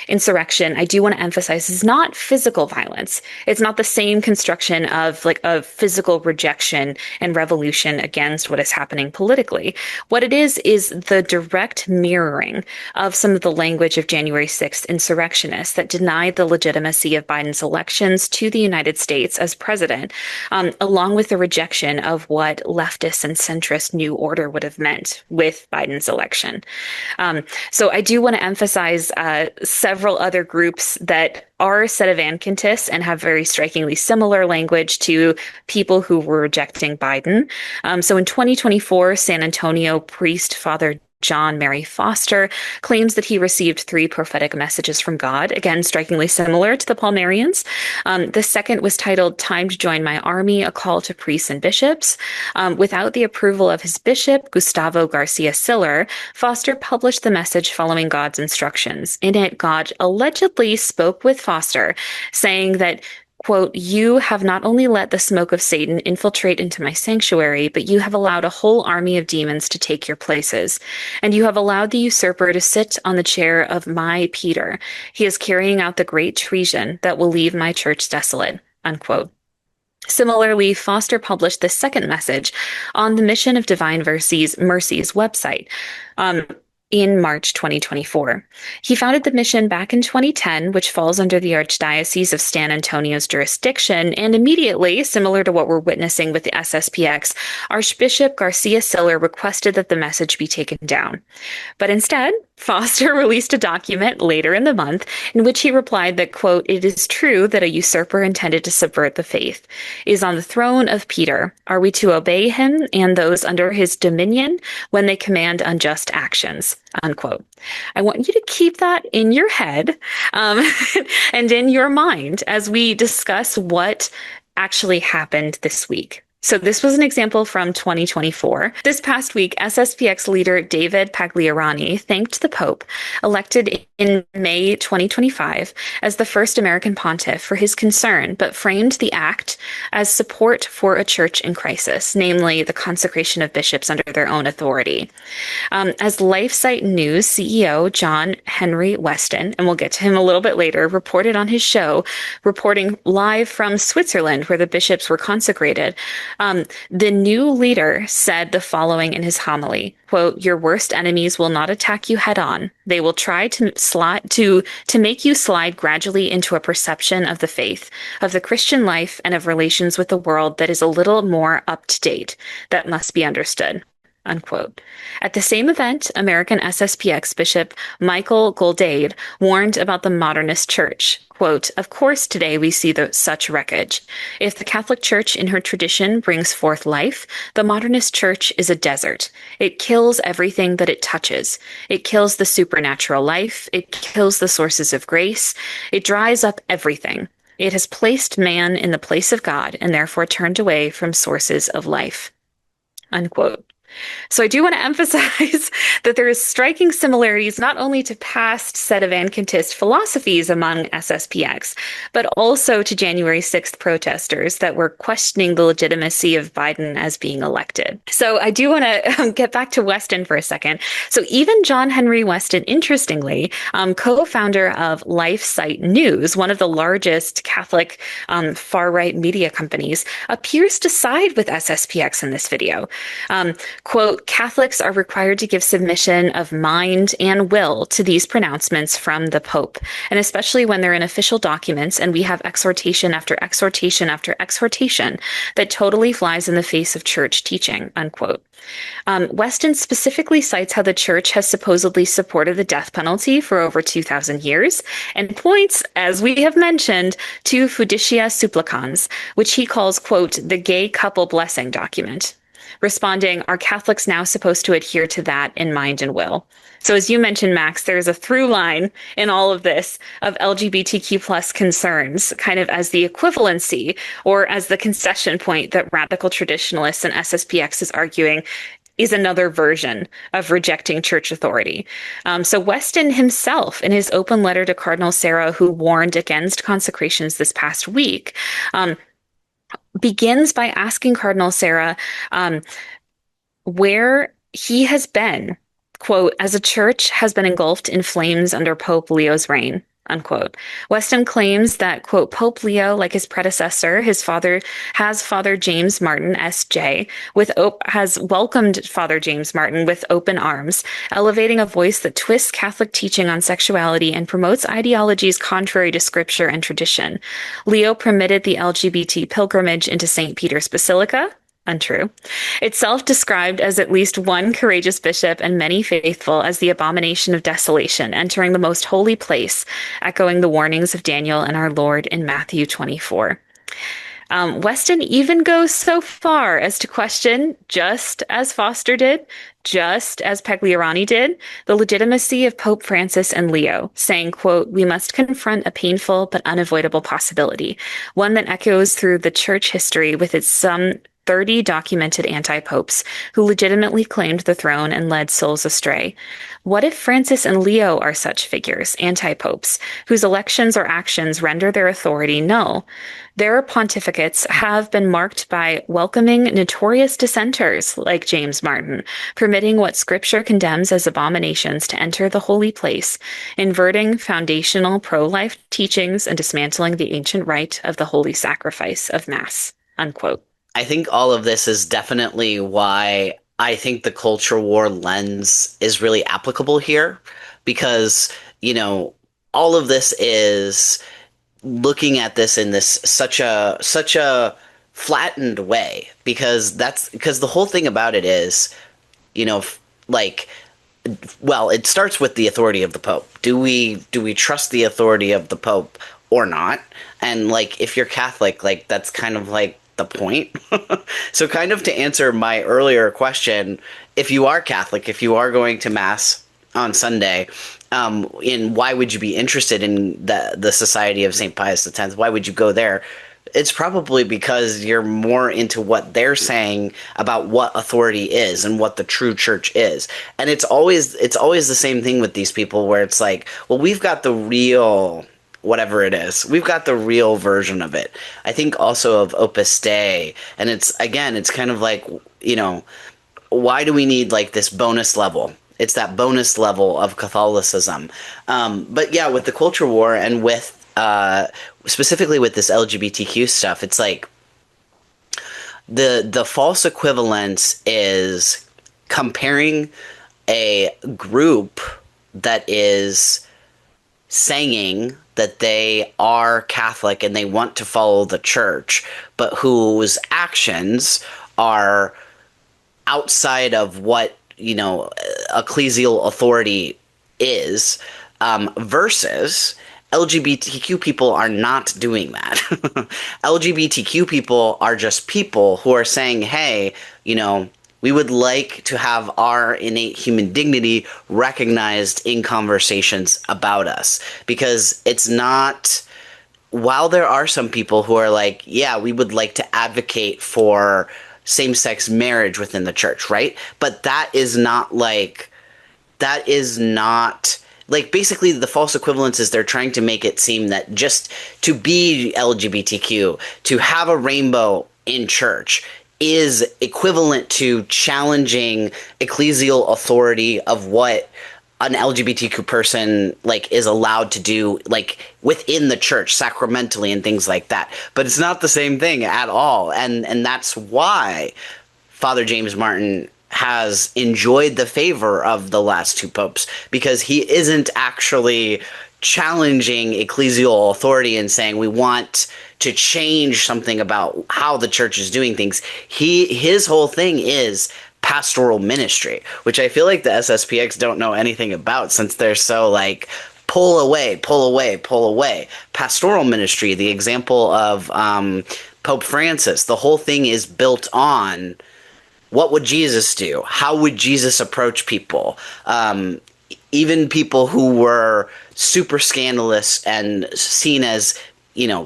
insurrection, I do want to emphasize is not physical violence. It's not the same construction of like a physical rejection and revolution against what is happening politically. What it is the direct mirroring of some of the language of January 6th insurrectionists that denied the legitimacy of Biden's elections to the United States as president, along with the rejection of what what leftist and centrist new order would have meant with Biden's election. So I do want to emphasize several other groups that are sedevacantist and have very strikingly similar language to people who were rejecting Biden. So in 2024, San Antonio priest Father John Mary Foster claims that he received 3 prophetic messages from God, again, strikingly similar to the Palmarians. The second was titled Time to Join My Army, a Call to Priests and Bishops. Without the approval of his bishop, Gustavo Garcia Siller, Foster published the message following God's instructions. In it, God allegedly spoke with Foster, saying that, quote, "You have not only let the smoke of Satan infiltrate into my sanctuary, but you have allowed a whole army of demons to take your places. And you have allowed the usurper to sit on the chair of my Peter. He is carrying out the great treason that will leave my church desolate," unquote. Similarly, Foster published the second message on the Mission of Divine Mercy's website. In March 2024. He founded the mission back in 2010, which falls under the Archdiocese of San Antonio's jurisdiction, and immediately, similar to what we're witnessing with the SSPX, Archbishop Garcia Siller requested that the message be taken down. But instead, Foster released a document later in the month in which he replied that, quote, "It is true that a usurper intended to subvert the faith is on the throne of Peter. Are we to obey him and those under his dominion when they command unjust actions?" Unquote. I want you to keep that in your head and in your mind as we discuss what actually happened this week. So this was an example from 2024. This past week, SSPX leader David Pagliarani thanked the Pope, elected in May 2025, as the first American pontiff for his concern, but framed the act as support for a church in crisis, namely the consecration of bishops under their own authority. As LifeSite News CEO John Henry Weston, and we'll get to him a little bit later, reported on his show, reporting live from Switzerland where the bishops were consecrated, the new leader said the following in his homily, quote, "Your worst enemies will not attack you head on. They will try to make you slide gradually into a perception of the faith, of the Christian life, and of relations with the world that is a little more up to date. That must be understood." Unquote. At the same event, American SSPX Bishop Michael Goldade warned about the modernist church. Quote, "Of course, today we see such wreckage. If the Catholic Church in her tradition brings forth life, the modernist church is a desert. It kills everything that it touches. It kills the supernatural life. It kills the sources of grace. It dries up everything. It has placed man in the place of God and therefore turned away from sources of life." Unquote. So I do want to emphasize that there is striking similarities not only to past sedevacantist philosophies among SSPX, but also to January 6th protesters that were questioning the legitimacy of Biden as being elected. So I do want to get back to Weston for a second. So even John Henry Weston, interestingly, co-founder of LifeSite News, one of the largest Catholic far-right media companies, appears to side with SSPX in this video. Quote, "Catholics are required to give submission of mind and will to these pronouncements from the Pope, and especially when they're in official documents and we have exhortation after exhortation after exhortation that totally flies in the face of church teaching," unquote. Weston specifically cites how the church has supposedly supported the death penalty for over 2,000 years and points, as we have mentioned, to Fiducia Supplicans, which he calls, quote, "the gay couple blessing document." Responding, "Are Catholics now supposed to adhere to that in mind and will?" So as you mentioned, Max, there's a through line in all of this of LGBTQ plus concerns, kind of as the equivalency or as the concession point that radical traditionalists and SSPX is arguing is another version of rejecting church authority. So Weston himself, in his open letter to Cardinal Sarah, who warned against consecrations this past week, begins by asking Cardinal Sarah where he has been, quote, "as a church has been engulfed in flames under Pope Leo's reign," unquote. Weston claims that, quote, "Pope Leo, like his predecessor, Father James Martin, S.J., has welcomed Father James Martin with open arms, elevating a voice that twists Catholic teaching on sexuality and promotes ideologies contrary to scripture and tradition. Leo permitted the LGBT pilgrimage into St. Peter's Basilica," Untrue. It's self-described as at least one courageous bishop and many faithful as the abomination of desolation, entering the most holy place, echoing the warnings of Daniel and our Lord in Matthew 24. Weston even goes so far as to question, just as Foster did, just as Pegliarani did, the legitimacy of Pope Francis and Leo, saying, quote, "We must confront a painful but unavoidable possibility, one that echoes through the church history with its some 30 documented anti-popes who legitimately claimed the throne and led souls astray. What if Francis and Leo are such figures, anti-popes, whose elections or actions render their authority null? Their pontificates have been marked by welcoming notorious dissenters like James Martin, permitting what Scripture condemns as abominations to enter the holy place, inverting foundational pro-life teachings and dismantling the ancient rite of the holy sacrifice of Mass." Unquote. I think all of this is definitely why I think the culture war lens is really applicable here, because, all of this is looking at this in this such a flattened way, because the whole thing about it is, like, well, it starts with the authority of the Pope. Do we trust the authority of the Pope or not? And like, if you're Catholic, like, that's kind of like the point. So kind of to answer my earlier question, if you are Catholic, if you are going to Mass on Sunday, in why would you be interested in the Society of St. Pius X? Why would you go there? It's probably because you're more into what they're saying about what authority is and what the true church is. And it's always the same thing with these people, where it's like, well, we've got the real whatever it is. We've got the real version of it. I think also of Opus Dei. And it's kind of like, why do we need like this bonus level? It's that bonus level of Catholicism. But yeah, with the culture war and with specifically with this LGBTQ stuff, it's like the false equivalence is comparing a group that is saying that they are Catholic and they want to follow the church, but whose actions are outside of what, ecclesial authority is, versus LGBTQ people are not doing that. LGBTQ people are just people who are saying, hey, we would like to have our innate human dignity recognized in conversations about us. Because it's not, while there are some people who are like, yeah, we would like to advocate for same-sex marriage within the church, right? But that is not basically the false equivalence is they're trying to make it seem that just to be LGBTQ, to have a rainbow in church, is equivalent to challenging ecclesial authority of what an LGBTQ person is allowed to do within the church sacramentally and things like that. But it's not the same thing at all. And that's why Father James Martin has enjoyed the favor of the last two popes, because he isn't actually challenging ecclesial authority and saying we want to change something about how the church is doing things. His whole thing is pastoral ministry, which I feel like the SSPX don't know anything about, since they're so pull away, pull away, pull away. Pastoral ministry, the example of Pope Francis, the whole thing is built on what would Jesus do? How would Jesus approach people? Even people who were super scandalous and seen as,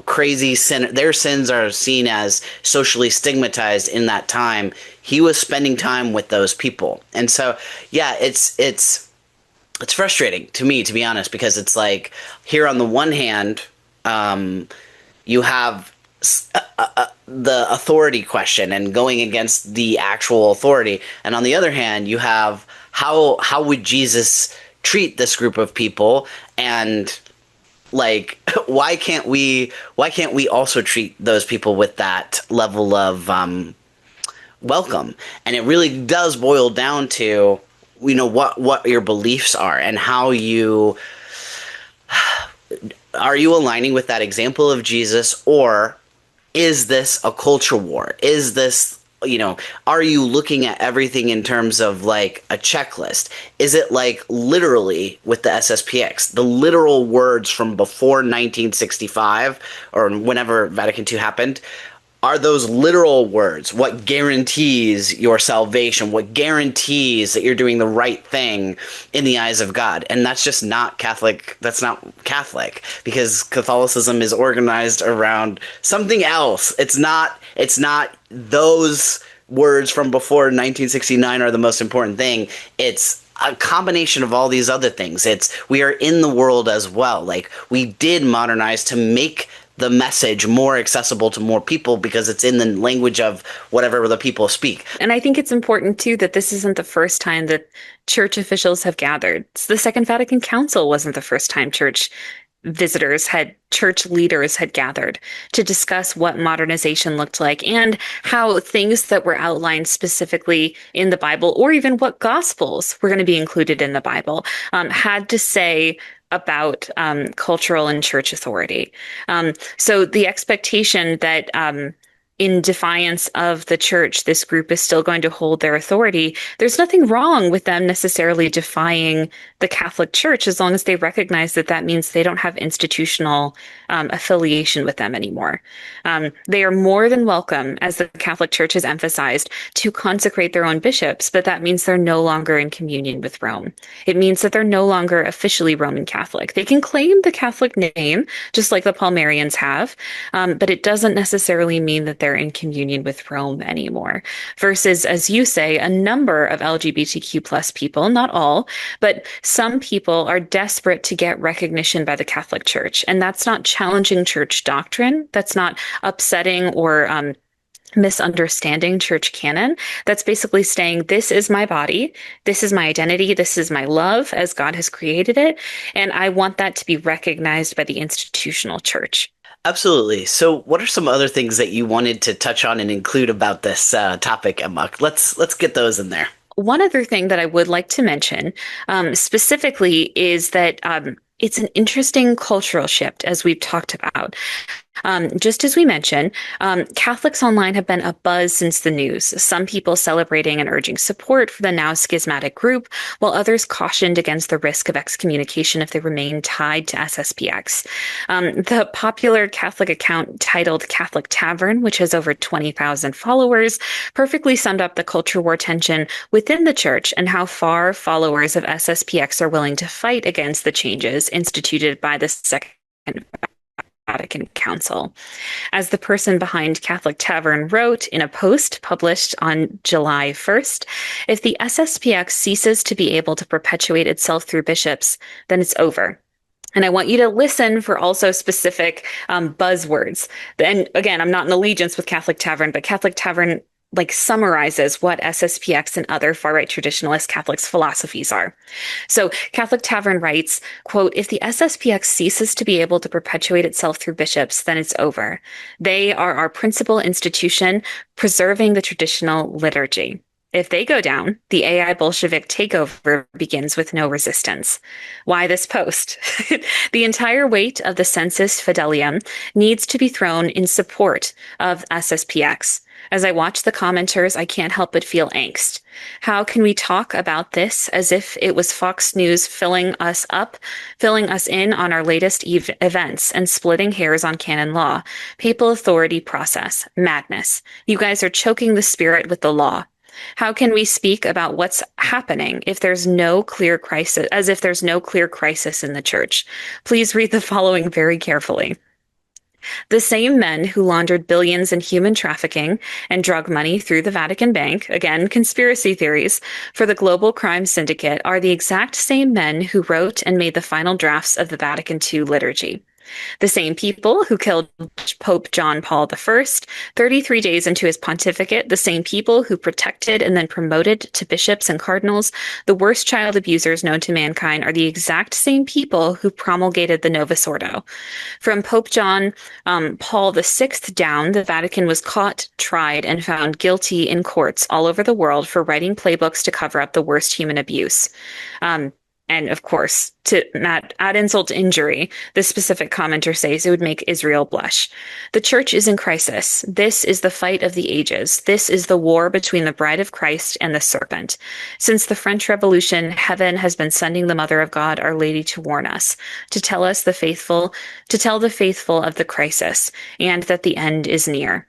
crazy sin, their sins are seen as socially stigmatized in that time. He was spending time with those people. And so, yeah, it's frustrating to me, to be honest, because it's like, here on the one hand, you have the authority question and going against the actual authority, and on the other hand, you have how would Jesus treat this group of people, and why can't we also treat those people with that level of welcome? And it really does boil down to what your beliefs are, and how are you aligning with that example of Jesus, or is this a culture war? Is this are you looking at everything in terms of like a checklist? Is it like literally with the SSPX, the literal words from before 1965 or whenever Vatican II happened? Are those literal words what guarantees your salvation, what guarantees that you're doing the right thing in the eyes of God? And that's just not Catholic. That's not Catholic, because Catholicism is organized around something else. It's not those words from before 1969 are the most important thing. It's a combination of all these other things. We are in the world as well. Like, we did modernize to make the message more accessible to more people because it's in the language of whatever the people speak. And I think it's important too that this isn't the first time that church officials have gathered. The Second Vatican Council wasn't the first time church leaders had gathered to discuss what modernization looked like and how things that were outlined specifically in the Bible, or even what gospels were going to be included in the Bible, had to say about cultural and church authority. So the expectation that in defiance of the church, this group is still going to hold their authority. There's nothing wrong with them necessarily defying the Catholic Church as long as they recognize that that means they don't have institutional affiliation with them anymore. They are more than welcome, as the Catholic Church has emphasized, to consecrate their own bishops, but that means they're no longer in communion with Rome. It means that they're no longer officially Roman Catholic. They can claim the Catholic name, just like the Palmarians have, but it doesn't necessarily mean that they're in communion with Rome anymore. Versus, as you say, a number of LGBTQ plus people, not all, but some people are desperate to get recognition by the Catholic Church. And that's not challenging church doctrine. That's not upsetting or misunderstanding church canon. That's basically saying, this is my body, this is my identity, this is my love as God has created it, and I want that to be recognized by the institutional church. Absolutely. So, what are some other things that you wanted to touch on and include about this topic, Emma? Let's get those in there. One other thing that I would like to mention specifically is that it's an interesting cultural shift, as we've talked about. Just as we mentioned, Catholics online have been abuzz since the news, some people celebrating and urging support for the now schismatic group, while others cautioned against the risk of excommunication if they remain tied to SSPX. The popular Catholic account titled Catholic Tavern, which has over 20,000 followers, perfectly summed up the culture war tension within the church and how far followers of SSPX are willing to fight against the changes instituted by the Second Vatican Council. As the person behind Catholic Tavern wrote in a post published on July 1st, if the SSPX ceases to be able to perpetuate itself through bishops, then it's over. And I want you to listen for also specific buzzwords. And again, I'm not in allegiance with Catholic Tavern, but Catholic Tavern summarizes what SSPX and other far-right traditionalist Catholics' philosophies are. So Catholic Tavern writes, quote, if the SSPX ceases to be able to perpetuate itself through bishops, then it's over. They are our principal institution, preserving the traditional liturgy. If they go down, the AI Bolshevik takeover begins with no resistance. Why this post? The entire weight of the Sensus Fidelium needs to be thrown in support of SSPX. As I watch the commenters, I can't help but feel angst. How can we talk about this as if it was Fox News filling us in on our latest events and splitting hairs on canon law? Papal authority process. Madness. You guys are choking the spirit with the law. How can we speak about what's happening if there's no clear crisis, as if there's no clear crisis in the church? Please read the following very carefully. The same men who laundered billions in human trafficking and drug money through the Vatican Bank, again, conspiracy theories, for the global crime syndicate are the exact same men who wrote and made the final drafts of the Vatican II liturgy. The same people who killed Pope John Paul I, 33 days into his pontificate, the same people who protected and then promoted to bishops and cardinals the worst child abusers known to mankind are the exact same people who promulgated the Novus Ordo. From Pope John Paul VI down, the Vatican was caught, tried, and found guilty in courts all over the world for writing playbooks to cover up the worst human abuse. And of course, to add insult to injury, this specific commenter says it would make Israel blush. The church is in crisis. This is the fight of the ages. This is the war between the bride of Christ and the serpent. Since the French Revolution, heaven has been sending the Mother of God, Our Lady, to warn us, to tell the faithful of the crisis, and that the end is near.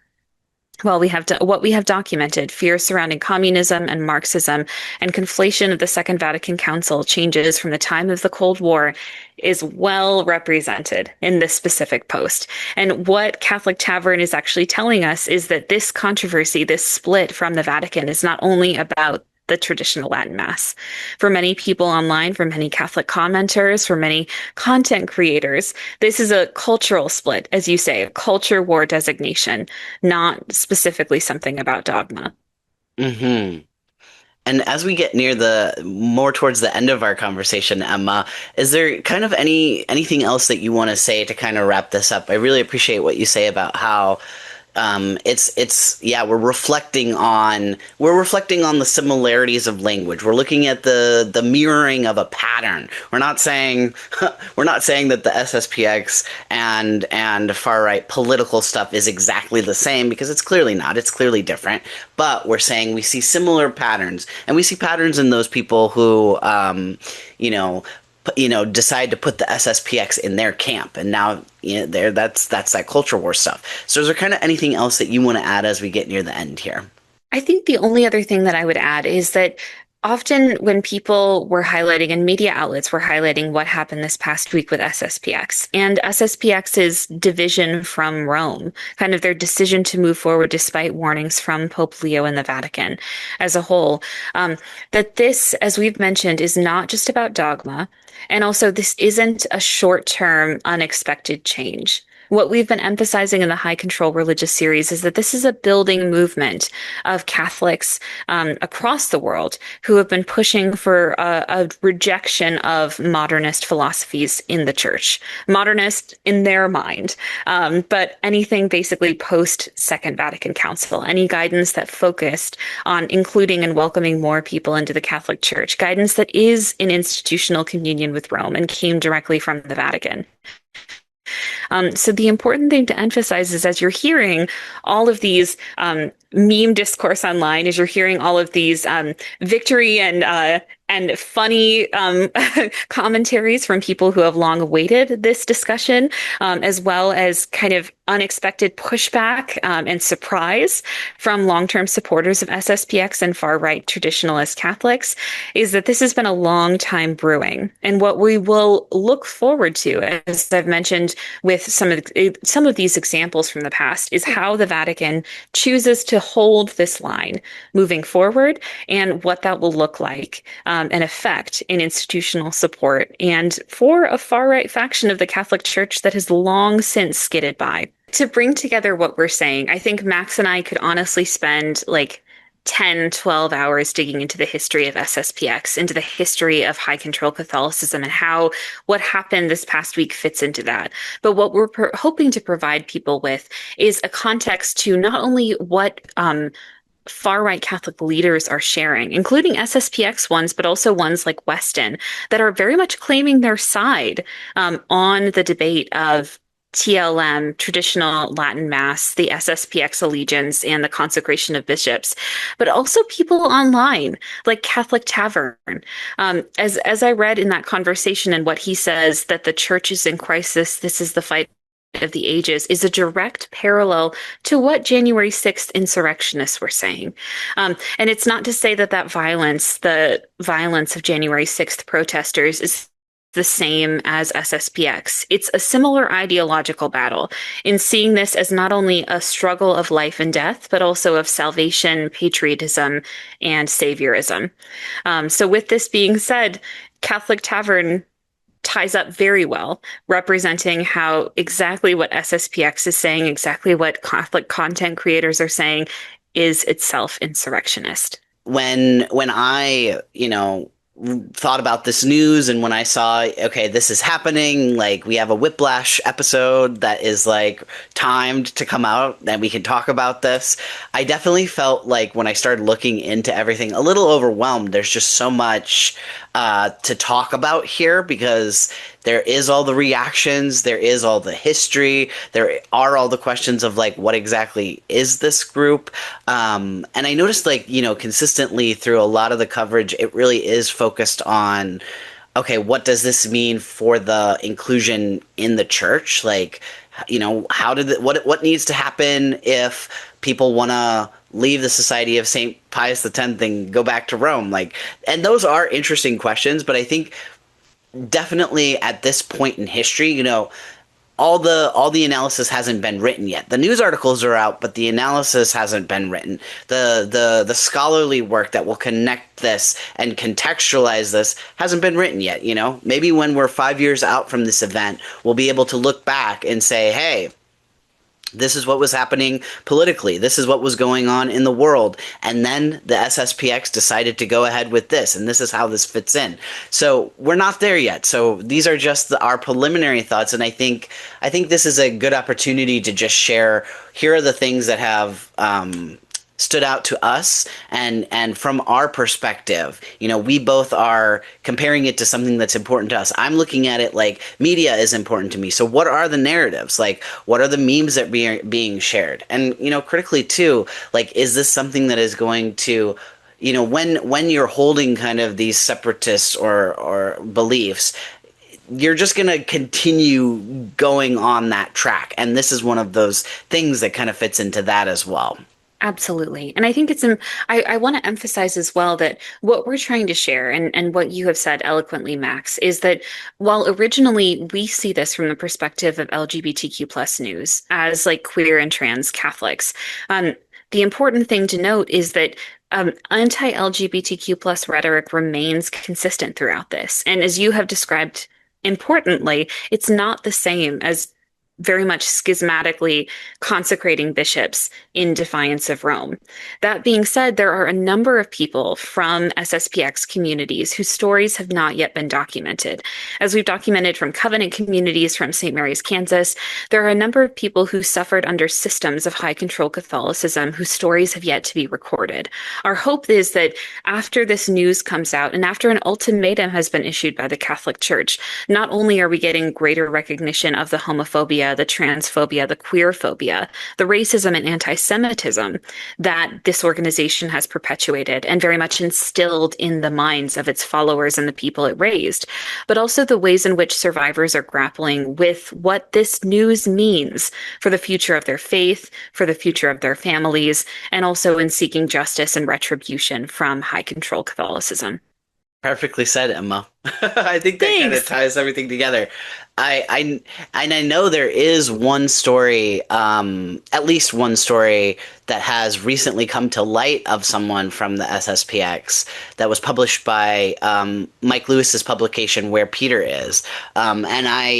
Well, what we have documented, fears surrounding communism and Marxism and conflation of the Second Vatican Council changes from the time of the Cold War is well represented in this specific post. And what Catholic Tavern is actually telling us is that this controversy, this split from the Vatican, is not only about the traditional Latin Mass. For many people online, for many Catholic commenters, for many content creators, this is a cultural split, as you say, a culture war designation, not specifically something about dogma. Hmm. And as we get near the more towards the end of our conversation, Emma, is there kind of anything else that you want to say to kind of wrap this up? I really appreciate what you say about how it's yeah, we're reflecting on the similarities of language. We're looking at the mirroring of a pattern. We're not saying we're not saying that the SSPX and far right political stuff is exactly the same, because it's clearly not. It's clearly different. But we're saying we see similar patterns, and we see patterns in those people who you know decide to put the SSPX in their camp, and now that's that culture war stuff. So is there kind of anything else that you want to add as we get near the end here? I think the only other thing that I would add is that often when people were highlighting and media outlets were highlighting what happened this past week with SSPX and SSPX's division from Rome, kind of their decision to move forward despite warnings from Pope Leo and the Vatican as a whole, that this, as we've mentioned, is not just about dogma. And also, this isn't a short-term, unexpected change. What we've been emphasizing in the High Control Religious series is that this is a building movement of Catholics across the world who have been pushing for a rejection of modernist philosophies in the church. Modernist in their mind, but anything basically post Second Vatican Council, any guidance that focused on including and welcoming more people into the Catholic Church, guidance that is in institutional communion with Rome and came directly from the Vatican. So the important thing to emphasize is as you're hearing all of these meme discourse online, as you're hearing all of these victory and funny commentaries from people who have long awaited this discussion, as well as kind of unexpected pushback and surprise from long-term supporters of SSPX and far-right traditionalist Catholics, is that this has been a long time brewing. And what we will look forward to, as I've mentioned with some of these examples from the past, is how the Vatican chooses to hold this line moving forward and what that will look like and affect in institutional support and for a far-right faction of the Catholic Church that has long since skidded by. To bring together what we're saying, I think Max and I could honestly spend like 10, 12 hours digging into the history of SSPX, into the history of high control Catholicism and how what happened this past week fits into that. But what we're hoping to provide people with is a context to not only what far-right Catholic leaders are sharing, including SSPX ones, but also ones like Weston that are very much claiming their side on the debate of TLM, traditional Latin Mass, the SSPX allegiance, and the consecration of bishops, but also people online like Catholic Tavern. As I read in that conversation and what he says that the church is in crisis, this is the fight of the ages, is a direct parallel to what January 6th insurrectionists were saying. And it's not to say that the violence of January 6th protesters is the same as SSPX. It's a similar ideological battle in seeing this as not only a struggle of life and death, but also of salvation, patriotism, and saviorism. So with this being said, Catholic Tavern ties up very well, representing how exactly what SSPX is saying, exactly what Catholic content creators are saying, is itself insurrectionist. When I, thought about this news, and when I saw, okay, this is happening, like we have a Whiplash episode that is like timed to come out and we can talk about this. I definitely felt like when I started looking into everything a little overwhelmed. There's just so much to talk about here because there is all the reactions, there is all the history, there are all the questions of like what exactly is this group. And I noticed like, consistently through a lot of the coverage, it really is focused on, okay, what does this mean for the inclusion in the church? Like, how did what needs to happen if people want to leave the Society of St. Pius X and go back to Rome? Like, and those are interesting questions, but I think definitely at this point in history, all the analysis hasn't been written yet. The news articles are out, but the analysis hasn't been written. The scholarly work that will connect this and contextualize this hasn't been written yet. Maybe when we're 5 years out from this event, we'll be able to look back and say, hey, this is what was happening politically. This is what was going on in the world. And then the SSPX decided to go ahead with this, and this is how this fits in. So we're not there yet. So these are just our preliminary thoughts, and I think this is a good opportunity to just share. Here are the things that have stood out to us, and from our perspective, we both are comparing it to something that's important to us. I'm looking at it like media is important to me. So what are the narratives? Like, what are the memes that are being shared? And, critically too, like, is this something that is going to, when you're holding kind of these separatist or beliefs, you're just going to continue going on that track. And this is one of those things that kind of fits into that as well. Absolutely. And I think I want to emphasize as well that what we're trying to share and what you have said eloquently, Max, is that while originally we see this from the perspective of LGBTQ plus news as like queer and trans Catholics, the important thing to note is that anti-LGBTQ plus rhetoric remains consistent throughout this. And as you have described importantly, it's not the same as very much schismatically consecrating bishops in defiance of Rome. That being said, there are a number of people from SSPX communities whose stories have not yet been documented. As we've documented from Covenant communities from St. Mary's, Kansas, there are a number of people who suffered under systems of high control Catholicism whose stories have yet to be recorded. Our hope is that after this news comes out and after an ultimatum has been issued by the Catholic Church, not only are we getting greater recognition of the homophobia, the transphobia, the queerphobia, the racism and anti-Semitism that this organization has perpetuated and very much instilled in the minds of its followers and the people it raised, but also the ways in which survivors are grappling with what this news means for the future of their faith, for the future of their families, and also in seeking justice and retribution from high control Catholicism. Perfectly said, Emma. I think that kind of Thanks. ties everything together. I know there is one story, at least one story that has recently come to light of someone from the SSPX that was published by Mike Lewis's publication, Where Peter Is. And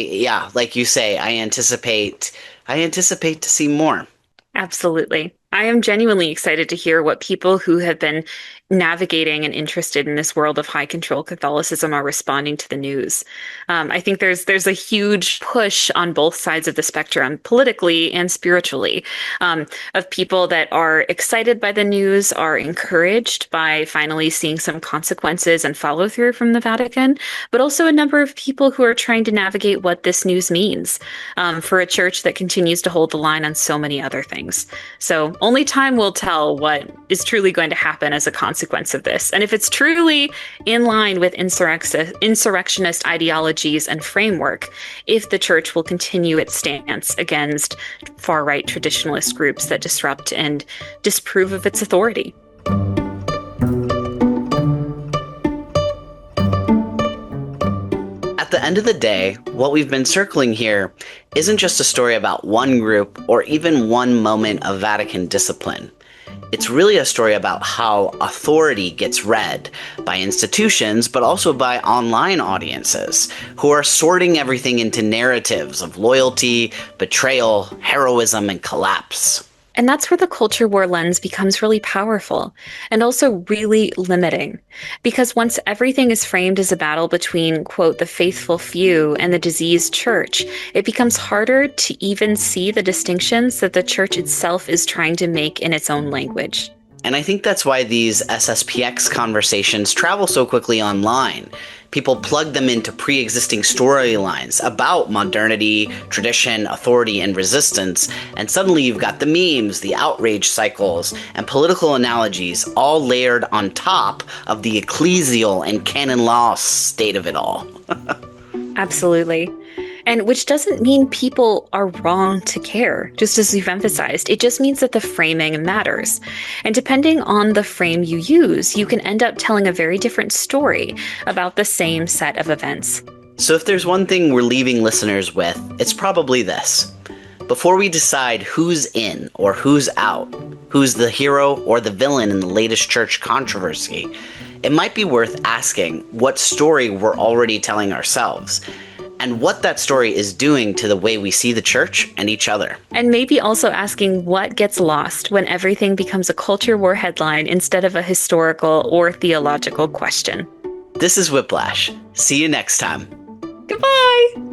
yeah, like you say, I anticipate to see more. Absolutely. I am genuinely excited to hear what people who have been navigating and interested in this world of high control Catholicism are responding to the news. I think there's a huge push on both sides of the spectrum, politically and spiritually, of people that are excited by the news, are encouraged by finally seeing some consequences and follow through from the Vatican, but also a number of people who are trying to navigate what this news means for a church that continues to hold the line on so many other things. So only time will tell what is truly going to happen as a consequence of this. And if it's truly in line with insurrectionist ideologies and framework, if the church will continue its stance against far-right traditionalist groups that disrupt and disprove of its authority. At the end of the day, what we've been circling here isn't just a story about one group or even one moment of Vatican discipline. It's really a story about how authority gets read by institutions, but also by online audiences who are sorting everything into narratives of loyalty, betrayal, heroism, and collapse. And that's where the culture war lens becomes really powerful and also really limiting. Because once everything is framed as a battle between, quote, the faithful few and the diseased church, it becomes harder to even see the distinctions that the church itself is trying to make in its own language. And I think that's why these SSPX conversations travel so quickly online. People plug them into pre-existing storylines about modernity, tradition, authority, and resistance, and suddenly you've got the memes, the outrage cycles, and political analogies all layered on top of the ecclesial and canon law state of it all. Absolutely. And which doesn't mean people are wrong to care, just as we've emphasized. It just means that the framing matters. And depending on the frame you use, you can end up telling a very different story about the same set of events. So if there's one thing we're leaving listeners with, it's probably this. Before we decide who's in or who's out, who's the hero or the villain in the latest church controversy, it might be worth asking what story we're already telling ourselves, and what that story is doing to the way we see the church and each other. And maybe also asking what gets lost when everything becomes a culture war headline instead of a historical or theological question. This is Whiplash. See you next time. Goodbye!